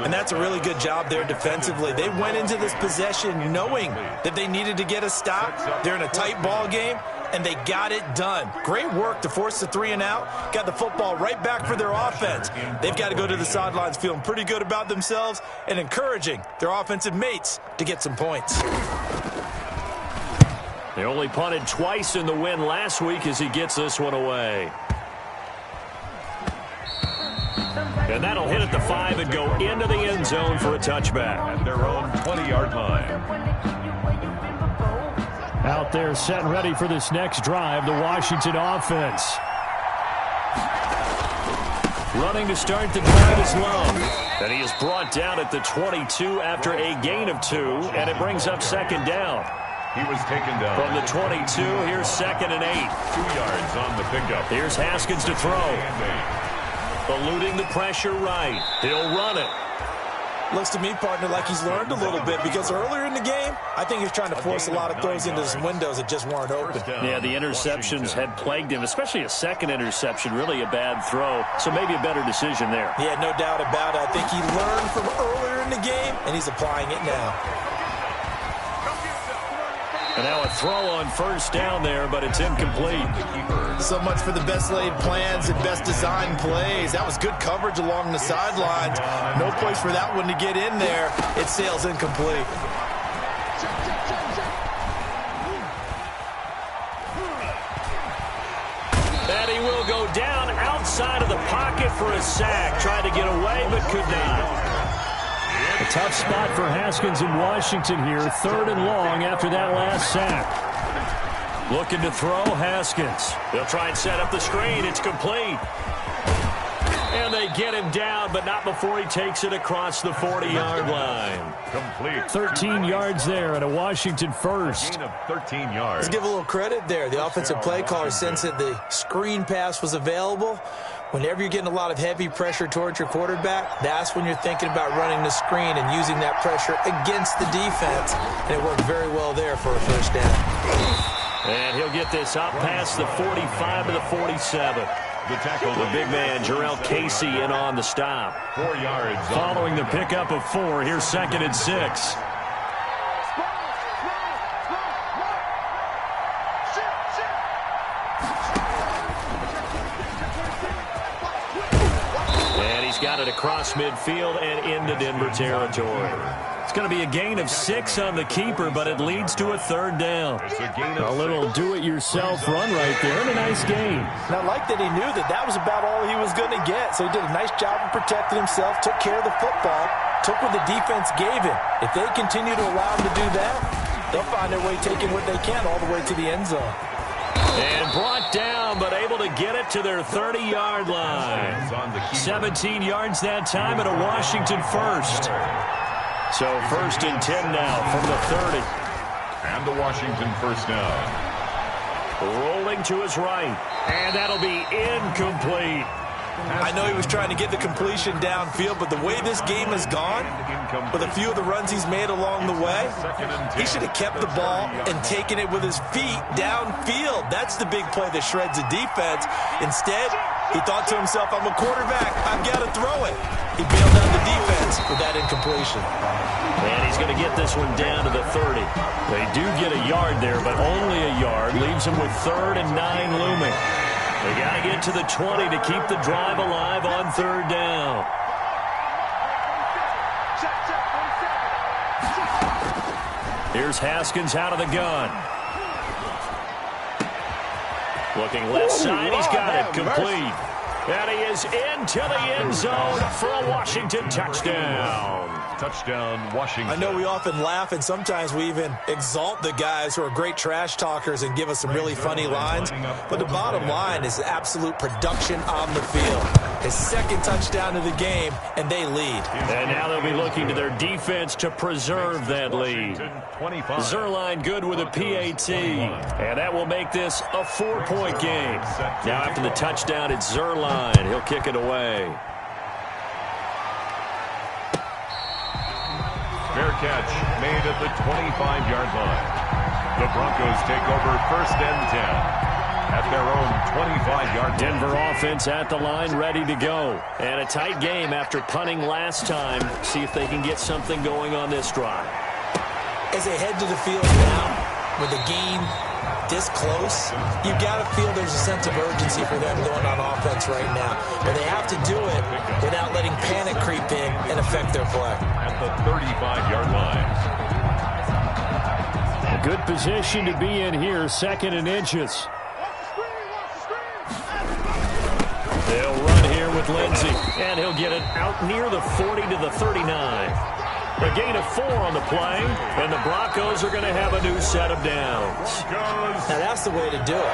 S7: And that's a really good job there defensively. They went into this possession knowing that they needed to get a stop. They're in a tight ball game, and they got it done. Great work to force the 3 and out. Got the football right back for their offense. They've got to go to the sidelines feeling pretty good about themselves and encouraging their offensive mates to get some points.
S5: They only punted twice in the win last week as he gets this one away. And that'll hit at the 5 and go into the end zone for a touchback.
S6: At their own 20-yard line.
S5: Out there set and ready for this next drive, the Washington offense. Running to start the drive is Love. And he is brought down at the 22 after a gain of 2, and it brings up 2nd down.
S6: He was taken down.
S5: From the 22, here's 2nd and 8.
S6: 2 yards on the pickup.
S5: Here's Haskins to throw. Eluding the pressure right. He'll run it.
S7: Looks to me, partner, like he's learned a little bit because earlier in the game, I think he was trying to force a lot of throws into some windows that just weren't open.
S5: Yeah, the interceptions had plagued him, especially a second interception, really a bad throw. So maybe a better decision there.
S7: Yeah, no doubt about it. I think he learned from earlier in the game, and he's applying it now.
S5: And now a throw on first down there, but it's incomplete.
S7: So much for the best laid plans and best designed plays. That was good coverage along the sidelines. No place for that one to get in there. It sails incomplete.
S5: And he will go down outside of the pocket for a sack. Tried to get away, but could not. A tough spot for Haskins in Washington here. 3rd and long after that last sack. Looking to throw, Haskins. They'll try and set up the screen. It's complete. And they get him down, but not before he takes it across the 40-yard line.
S6: Complete.
S5: 13 yards there and a Washington first.
S6: Gain of 13 yards.
S7: Let's give a little credit there. The offensive play caller sensed that the screen pass was available. Whenever you're getting a lot of heavy pressure towards your quarterback, that's when you're thinking about running the screen and using that pressure against the defense. And it worked very well there for a first down.
S5: And he'll get this up past the 45 to the 47.
S6: The tackle,
S5: The big man, Jarrell Casey, in on the stop.
S6: 4 yards.
S5: Following the pickup of 4, here's 2nd and 6. And he's got it across midfield and into Denver territory. It's going to be a gain of 6 on the keeper, but it leads to a 3rd down. A little do-it-yourself run right there, and a nice gain.
S7: And I like that he knew that that was about all he was going to get. So he did a nice job of protecting himself, took care of the football, took what the defense gave him. If they continue to allow him to do that, they'll find their way taking what they can all the way to the end zone.
S5: And brought down, but able to get it to their 30-yard line. 17 yards that time at a Washington first. So 1st and 10 now from the 30.
S6: And the Washington first down.
S5: Rolling to his right. And that'll be incomplete.
S7: I know he was trying to get the completion downfield, but the way this game has gone, with a few of the runs he's made along the way, he should have kept the ball and taken it with his feet downfield. That's the big play that shreds the defense. Instead, he thought to himself, I'm a quarterback, I've got to throw it. He bailed out the defense with that incompletion.
S5: And he's going to get this one down to the 30. They do get a yard there, but only a yard. Leaves him with 3rd and 9 looming. They got to get to the 20 to keep the drive alive on 3rd down. Here's Haskins out of the gun. Looking left side, he's got it complete. And he is into the end zone for a Washington touchdown.
S6: Touchdown, Washington.
S7: I know we often laugh, and sometimes we even exalt the guys who are great trash talkers and give us some really funny lines. But the bottom line is absolute production on the field. His 2nd touchdown of the game, and they lead.
S5: And now they'll be looking to their defense to preserve that lead. Zuerlein good with a PAT. And that will make this a 4-point game. Now after the touchdown, it's Zuerlein. He'll kick it away.
S6: Fair catch made at the 25-yard line. The Broncos take over 1st and 10 at their own 25-yard line.
S5: Denver offense at the line, ready to go. And a tight game after punting last time. See if they can get something going on this drive.
S7: As they head to the field now, with the game this close, you've got to feel there's a sense of urgency for them going on offense right now. But they have to do it without letting panic creep in and affect their play.
S6: At the 35-yard line.
S5: A good position to be in here, 2nd and inches. They'll run here with Lindsey, and he'll get it out near the 40 to the 39. A gain of 4 on the play, and the Broncos are going to have a new set of downs.
S7: Now that's the way to do it.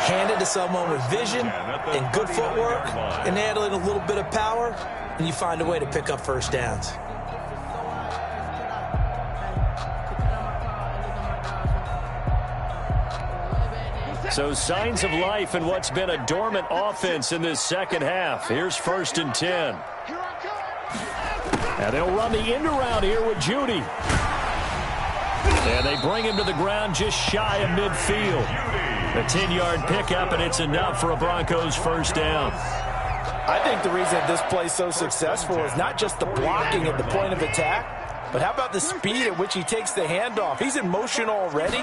S7: Hand it to someone with vision and good footwork, and add in a little bit of power, and you find a way to pick up first downs.
S5: So signs of life in what's been a dormant offense in this 2nd half. Here's 1st and 10. And they'll run the end around here with Judy. And they bring him to the ground just shy of midfield. A 10-yard pickup, and it's enough for a Broncos first down.
S7: I think the reason this play is so successful is not just the blocking at the point of attack, But how about the speed at which he takes the handoff? He's in motion already,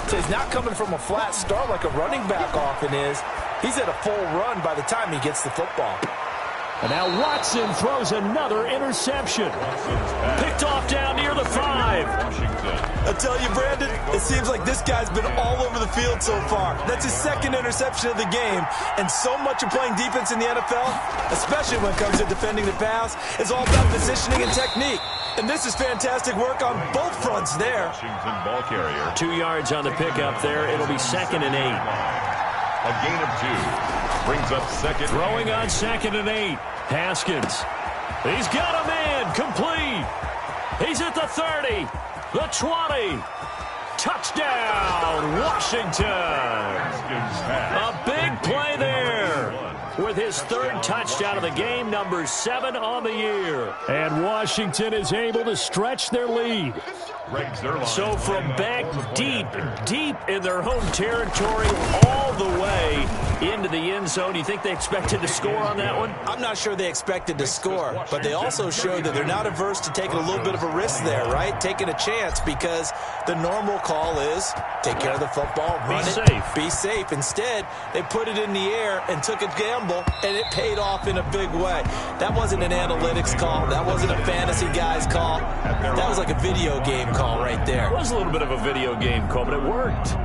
S7: so he's not coming from a flat start like a running back often is. He's at a full run by the time he gets the football.
S5: And now Watson throws another interception. Picked off down near the 5.
S9: I tell you, Brandon, it seems like this guy's been all over the field so far. That's his second interception of the game. And so much of playing defense in the NFL, especially when it comes to defending the pass, is all about positioning and technique. And this is fantastic work on both fronts there.
S6: Washington ball carrier.
S5: 2 yards on the pickup there. It'll be 2nd and 8.
S6: A gain of 2. Brings up 2nd.
S5: Throwing on 2nd and 8. Haskins. He's got a man. Complete. He's at the 30. The 20. Touchdown, Washington. A big play there with his 3rd touchdown of the game, number 7 on the year. And Washington is able to stretch their lead. So from back deep in their home territory all the way into the end zone, you think they expected to score on that one?
S7: I'm not sure they expected to score, but they also showed that they're not averse to taking a little bit of a risk there, right? Taking a chance, because the normal call is take care of the football, run it, be safe. Instead, they put it in the air and took a gamble, and it paid off in a big way. That wasn't an analytics call. That wasn't a fantasy guy's call. That was like a video game call right there.
S5: It was a little bit of a video game call, but it worked.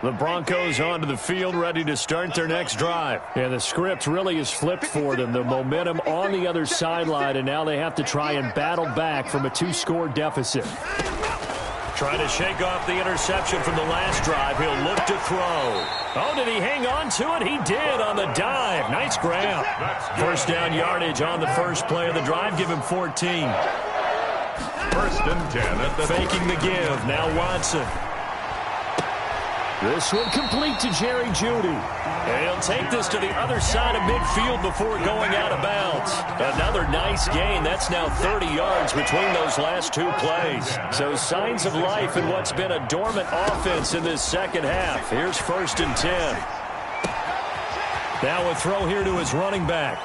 S5: The Broncos onto the field, ready to start their next drive. And the script really is flipped for them. The momentum on the other sideline, and now they have to try and battle back from a 2-score deficit. Trying to shake off the interception from the last drive. He'll look to throw. Oh, did he hang on to it? He did on the dive. Nice grab. First down yardage on the first play of the drive. Give him 14.
S6: 1st and 10 at the
S5: faking the give. Now Watson. This one complete to Jerry Jeudy. And he'll take this to the other side of midfield before going out of bounds. Another nice gain. That's now 30 yards between those last 2 plays. So signs of life in what's been a dormant offense in this second half. Here's 1st and 10. Now a throw here to his running back.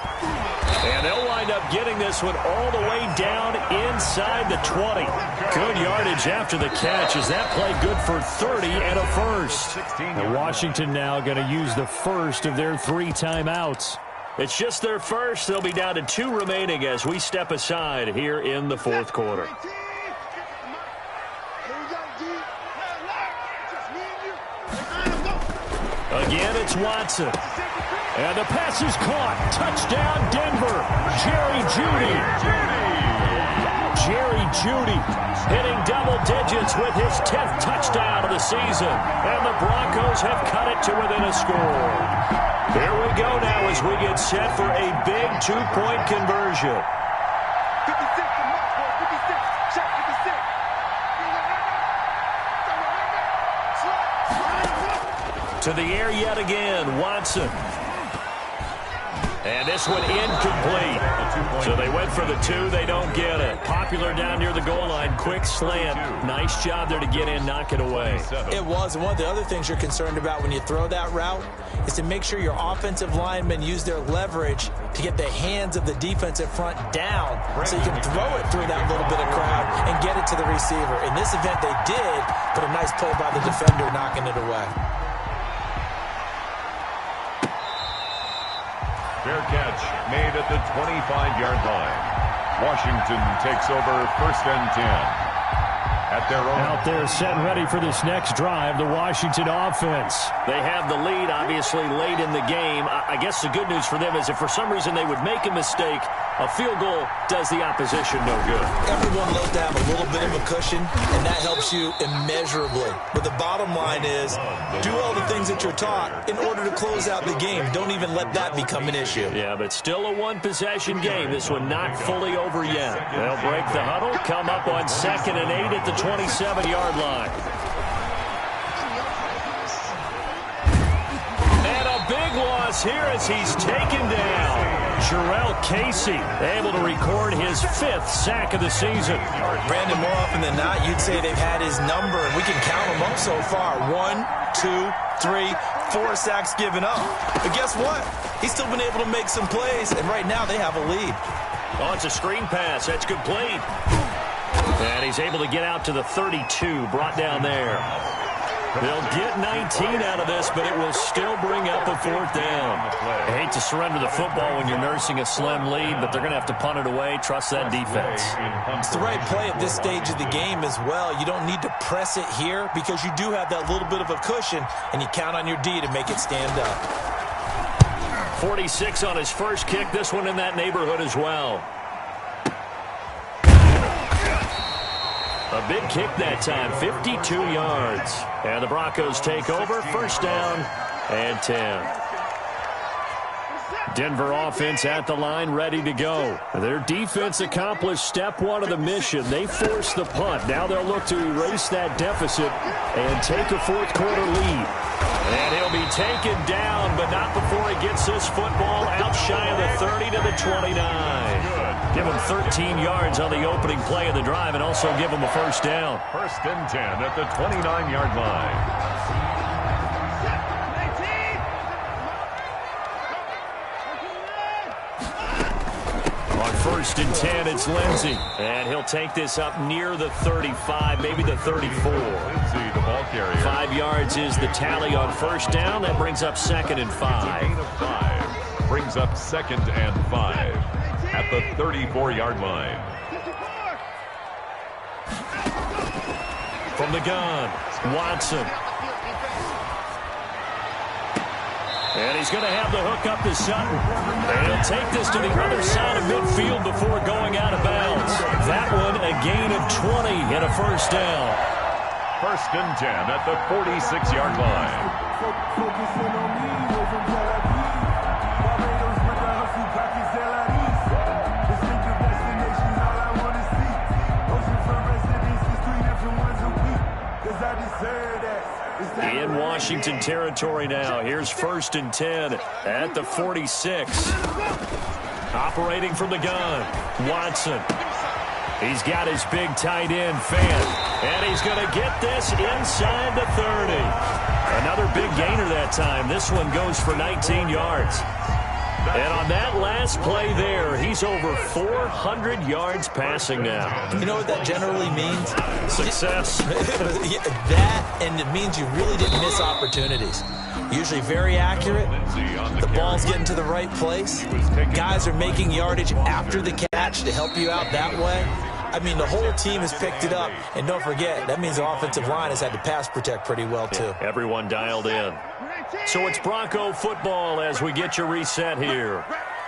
S5: And they'll wind up getting this one all the way down inside the 20. Good yardage after the catch. Is that play good for 30 and a first? And Washington now going to use the first of their 3 timeouts. It's just their first. They'll be down to 2 remaining as we step aside here in the 4th quarter. Again, it's Watson. And the pass is caught. Touchdown, Denver. Jerry Jeudy. Jerry Jeudy hitting double digits with his 10th touchdown of the season. And the Broncos have cut it to within a score. Here we go now as we get set for a big 2-point conversion. To the air yet again, Watson. And this one incomplete. So they went for the 2. They don't get it. Popular down near the goal line. Quick slant. Nice job there to get in, knock it away.
S7: It was. And one of the other things you're concerned about when you throw that route is to make sure your offensive linemen use their leverage to get the hands of the defensive front down so you can throw it through that little bit of crowd and get it to the receiver. In this event, they did, but a nice play by the defender knocking it away.
S6: Fair catch made at the 25-yard line. Washington takes over 1st and 10. At their own.
S5: Out there set ready for this next drive, the Washington offense. They have the lead, obviously, late in the game. I guess the good news for them is if for some reason they would make a mistake, a field goal does the opposition no good.
S7: Everyone loves to have a little bit of a cushion, and that helps you immeasurably. But the bottom line is, do all the things that you're taught in order to close out the game. Don't even let that become an issue.
S5: Yeah, but still a one-possession game. This one not fully over yet. They'll break the huddle, come up on 2nd and 8 at the 27-yard line. And a big this here as he's taken down. Jurrell Casey able to record his 5th sack of the season.
S7: Brandon, more often than not, you'd say they've had his number, and we can count them up so far. 1, 2, 3, 4 sacks given up. But guess what? He's still been able to make some plays, and right now they have a lead.
S5: Oh, it's a screen pass. That's complete. And he's able to get out to the 32, brought down there. They'll get 19 out of this, but it will still bring up a 4th down. I hate to surrender the football when you're nursing a slim lead, but they're going to have to punt it away. Trust that defense.
S7: It's the right play at this stage of the game as well. You don't need to press it here because you do have that little bit of a cushion, and you count on your D to make it stand up.
S5: 46 on his first kick. This one in that neighborhood as well. A big kick that time, 52 yards. And the Broncos take over, 1st down and 10. Denver offense at the line, ready to go. Their defense accomplished step 1 of the mission. They forced the punt. Now they'll look to erase that deficit and take a 4th quarter lead. And he'll be taken down, but not before he gets this football out shy of the 30 to the 29. Give him 13 yards on the opening play of the drive and also give him a 1st down.
S6: 1st and 10 at the 29-yard line.
S5: On 1st and 10, it's Lindsey. And he'll take this up near the 35, maybe the 34.
S6: Lindsey, the ball carrier.
S5: 5 yards is the tally on 1st down. That brings up 2nd and 5.
S6: Gain of 5. Brings up 2nd and 5 at the 34-yard line.
S5: From the gun, Watson. And he's going to have the hook up to Sutton. And he'll take this to the other side of midfield before going out of bounds. That one, a gain of 20 and a 1st down.
S6: 1st and 10 at the 46-yard line.
S5: In Washington territory now. Here's 1st and 10 at the 46. Operating from the gun, Watson. He's got his big tight end, Fant. And he's going to get this inside the 30. Another big gainer that time. This one goes for 19 yards. And on that last play there, he's over 400 yards passing now.
S7: You know what that generally means?
S5: Success.
S7: That, and it means you really didn't miss opportunities. Usually very accurate. The ball's getting to the right place. Guys are making yardage after the catch to help you out that way. I mean, the whole team has picked it up. And don't forget, that means the offensive line has had to pass protect pretty well, too.
S5: Yeah, everyone dialed in. So it's Bronco football as we get your reset here.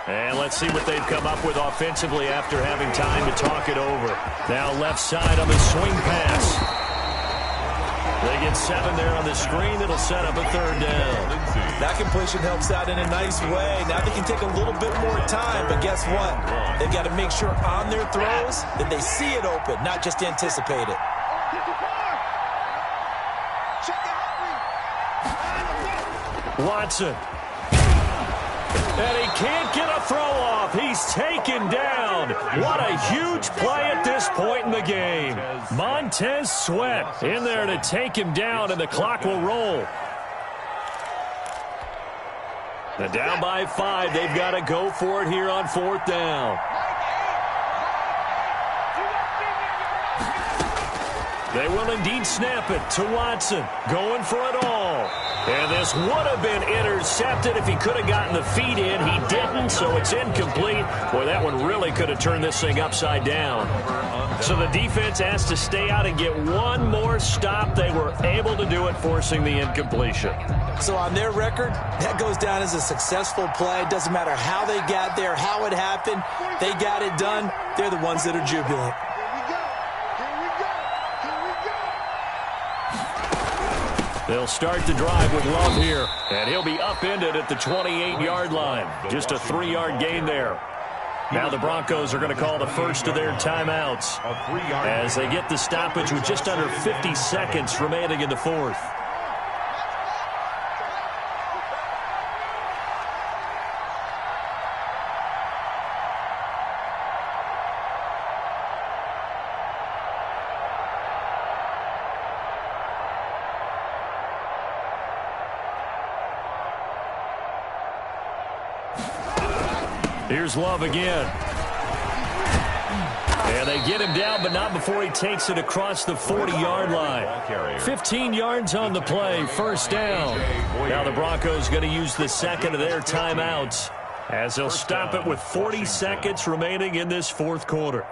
S5: And let's see what they've come up with offensively after having time to talk it over. Now left side on the swing pass. They get 7 there on the screen. It'll set up a 3rd down.
S7: That completion helps out in a nice way. Now they can take a little bit more time, but guess what? They've got to make sure on their throws that they see it open, not just anticipate it.
S5: Watson. And he can't get a throw off. He's taken down. What a huge play at this point in the game. Montez Sweat in there to take him down, and the clock will roll. Now down by 5. They've got to go for it here on 4th down. They will indeed snap it to Watson. Going for it all. And this would have been intercepted if he could have gotten the feet in. He didn't, so it's incomplete. Boy, that one really could have turned this thing upside down. So the defense has to stay out and get one more stop. They were able to do it, forcing the incompletion.
S7: So on their record, that goes down as a successful play. It doesn't matter how they got there, how it happened. They got it done. They're the ones that are jubilant.
S5: They'll start the drive with Love here, and he'll be upended at the 28-yard line. Just a 3-yard gain there. Now the Broncos are going to call the first of their timeouts as they get the stoppage with just under 50 seconds remaining in the 4th. Here's Love again. And they get him down, but not before he takes it across the 40-yard line. 15 yards on the play, first down. Now the Broncos going to use the second of their timeouts as they'll stop it with 40 seconds remaining in this fourth quarter.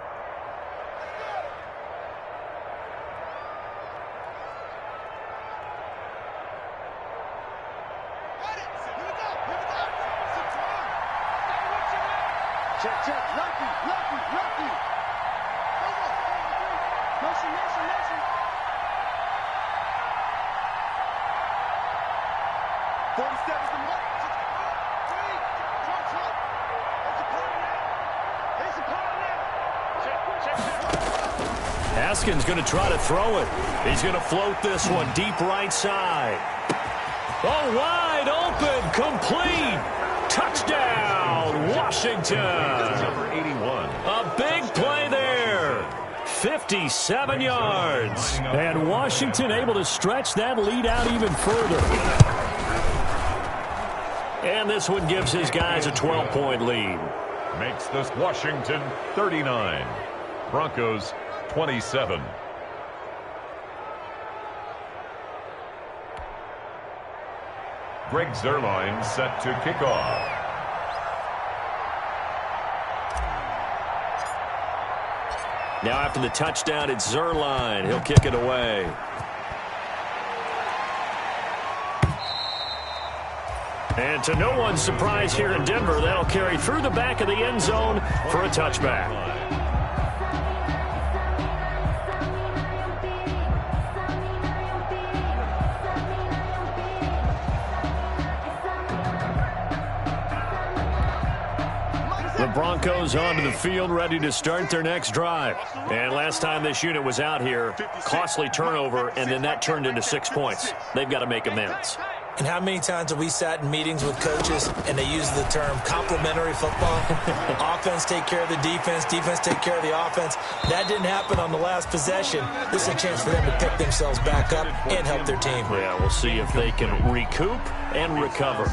S5: Haskins going to try to throw it. He's going to float this one deep right side. Oh, wide open, complete. Touchdown, Washington.
S6: Number 81.
S5: A big play there. 57 yards. And Washington able to stretch that lead out even further. And this one gives his guys a 12-point lead.
S6: Makes this Washington 39. Broncos 27. Greg Zuerlein set to kick off.
S5: Now after the touchdown, it's Zuerlein. He'll kick it away. And to no one's surprise here in Denver, that'll carry through the back of the end zone for a touchback. The Broncos onto the field, ready to start their next drive. And last time this unit was out here, costly turnover, and then that turned into 6 points. They've got to make amends.
S7: And how many times have we sat in meetings with coaches and they use the term complementary football? Offense take care of the defense, defense take care of the offense. That didn't happen on the last possession. This is a chance for them to pick themselves back up and help their team.
S5: Yeah, we'll see if they can recoup and recover.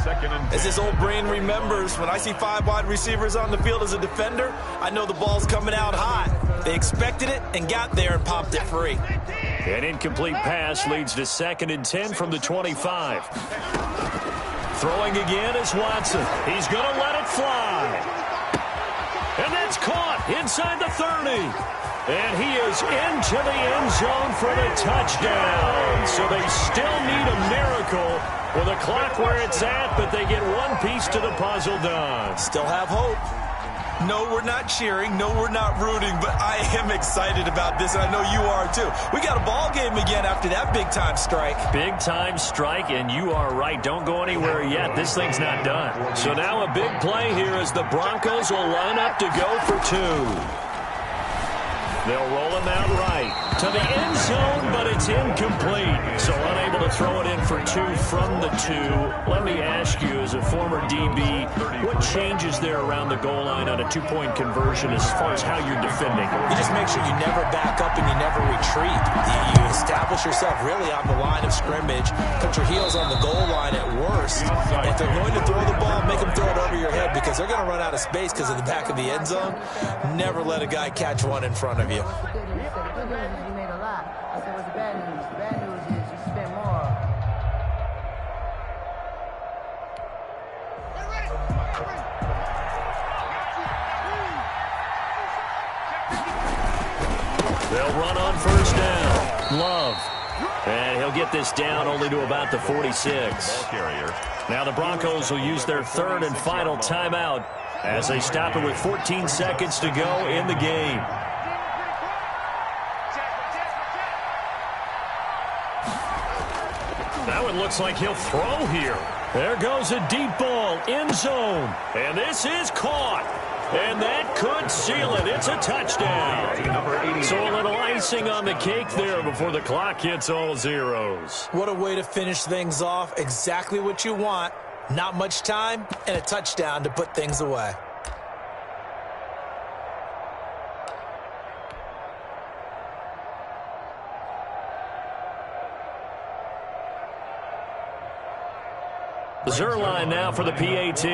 S9: As this old brain remembers, when I see 5 wide receivers on the field as a defender, I know the ball's coming out hot. They expected it and got there and popped it free.
S5: An incomplete pass leads to 2nd and 10 from the 25. Throwing again is Watson. He's going to let it fly. And that's caught inside the 30. And he is into the end zone for the touchdown. So they still need a miracle with a clock where it's at, but they get one piece to the puzzle done.
S9: Still have hope. No, we're not cheering. No, we're not rooting, but I am excited about this, and I know you are too. We got a ball game again after that big-time strike.
S5: Big-time strike, and you are right. Don't go anywhere yet. This thing's not done. So now a big play here as the Broncos will line up to go for 2. They'll roll him out right to the end zone, but it's incomplete. So unable to throw it in for 2 from the 2. Let me ask you, as a former DB, what changes there around the goal line on a 2-point conversion as far as how you're defending?
S7: You just make sure you never back up and you never retreat. You establish yourself really on the line of scrimmage, put your heels on the goal line at worst. And if they're going to throw the ball, make them throw it over your head because they're going to run out of space because of the back of the end zone. Never let a guy catch one in front of you.
S10: The good news is you made a lot. I said, what's the bad news? The bad news is you spent more.
S5: They'll run on first down. Love. And he'll get this down only to about the 46. Now the Broncos will use their 3rd and final timeout as they stop it with 14 seconds to go in the game. That one looks like he'll throw here. There goes a deep ball, end zone. And this is caught. And that could seal it. It's a touchdown. So a little icing on the cake there before the clock hits all zeros.
S7: What a way to finish things off. Exactly what you want. Not much time and a touchdown to put things away.
S5: Zuerlein now for the PAT.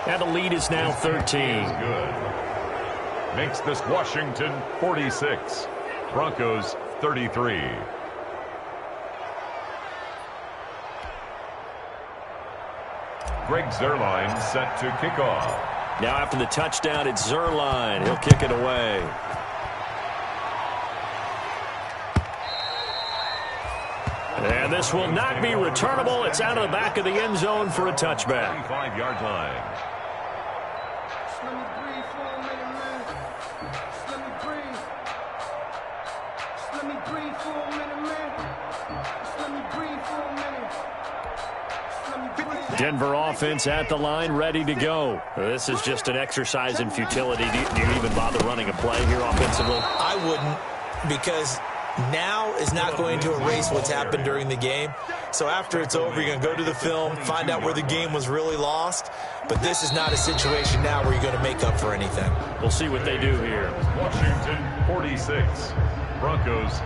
S5: And the lead is now 13.
S6: Good. Makes this Washington 46. Broncos 33. Greg Zuerlein set to kick off.
S5: Now after the touchdown, it's Zuerlein. He'll kick it away. And this will not be returnable. It's out of the back of the end zone for a touchback.
S6: 25-yard line.
S4: Let me breathe for a minute, man. Let me breathe. Let me breathe for a minute, man. Let me breathe for a minute. Let me breathe.
S5: Denver offense at the line, ready to go. This is just an exercise in futility. Do you even bother running a play here offensively?
S7: I wouldn't, because now is not going to erase what's happened during the game. So after it's over, you're going to go to the film, find out where the game was really lost. But this is not a situation now where you're going to make up for anything.
S5: We'll see what they do here.
S6: Washington 46. Broncos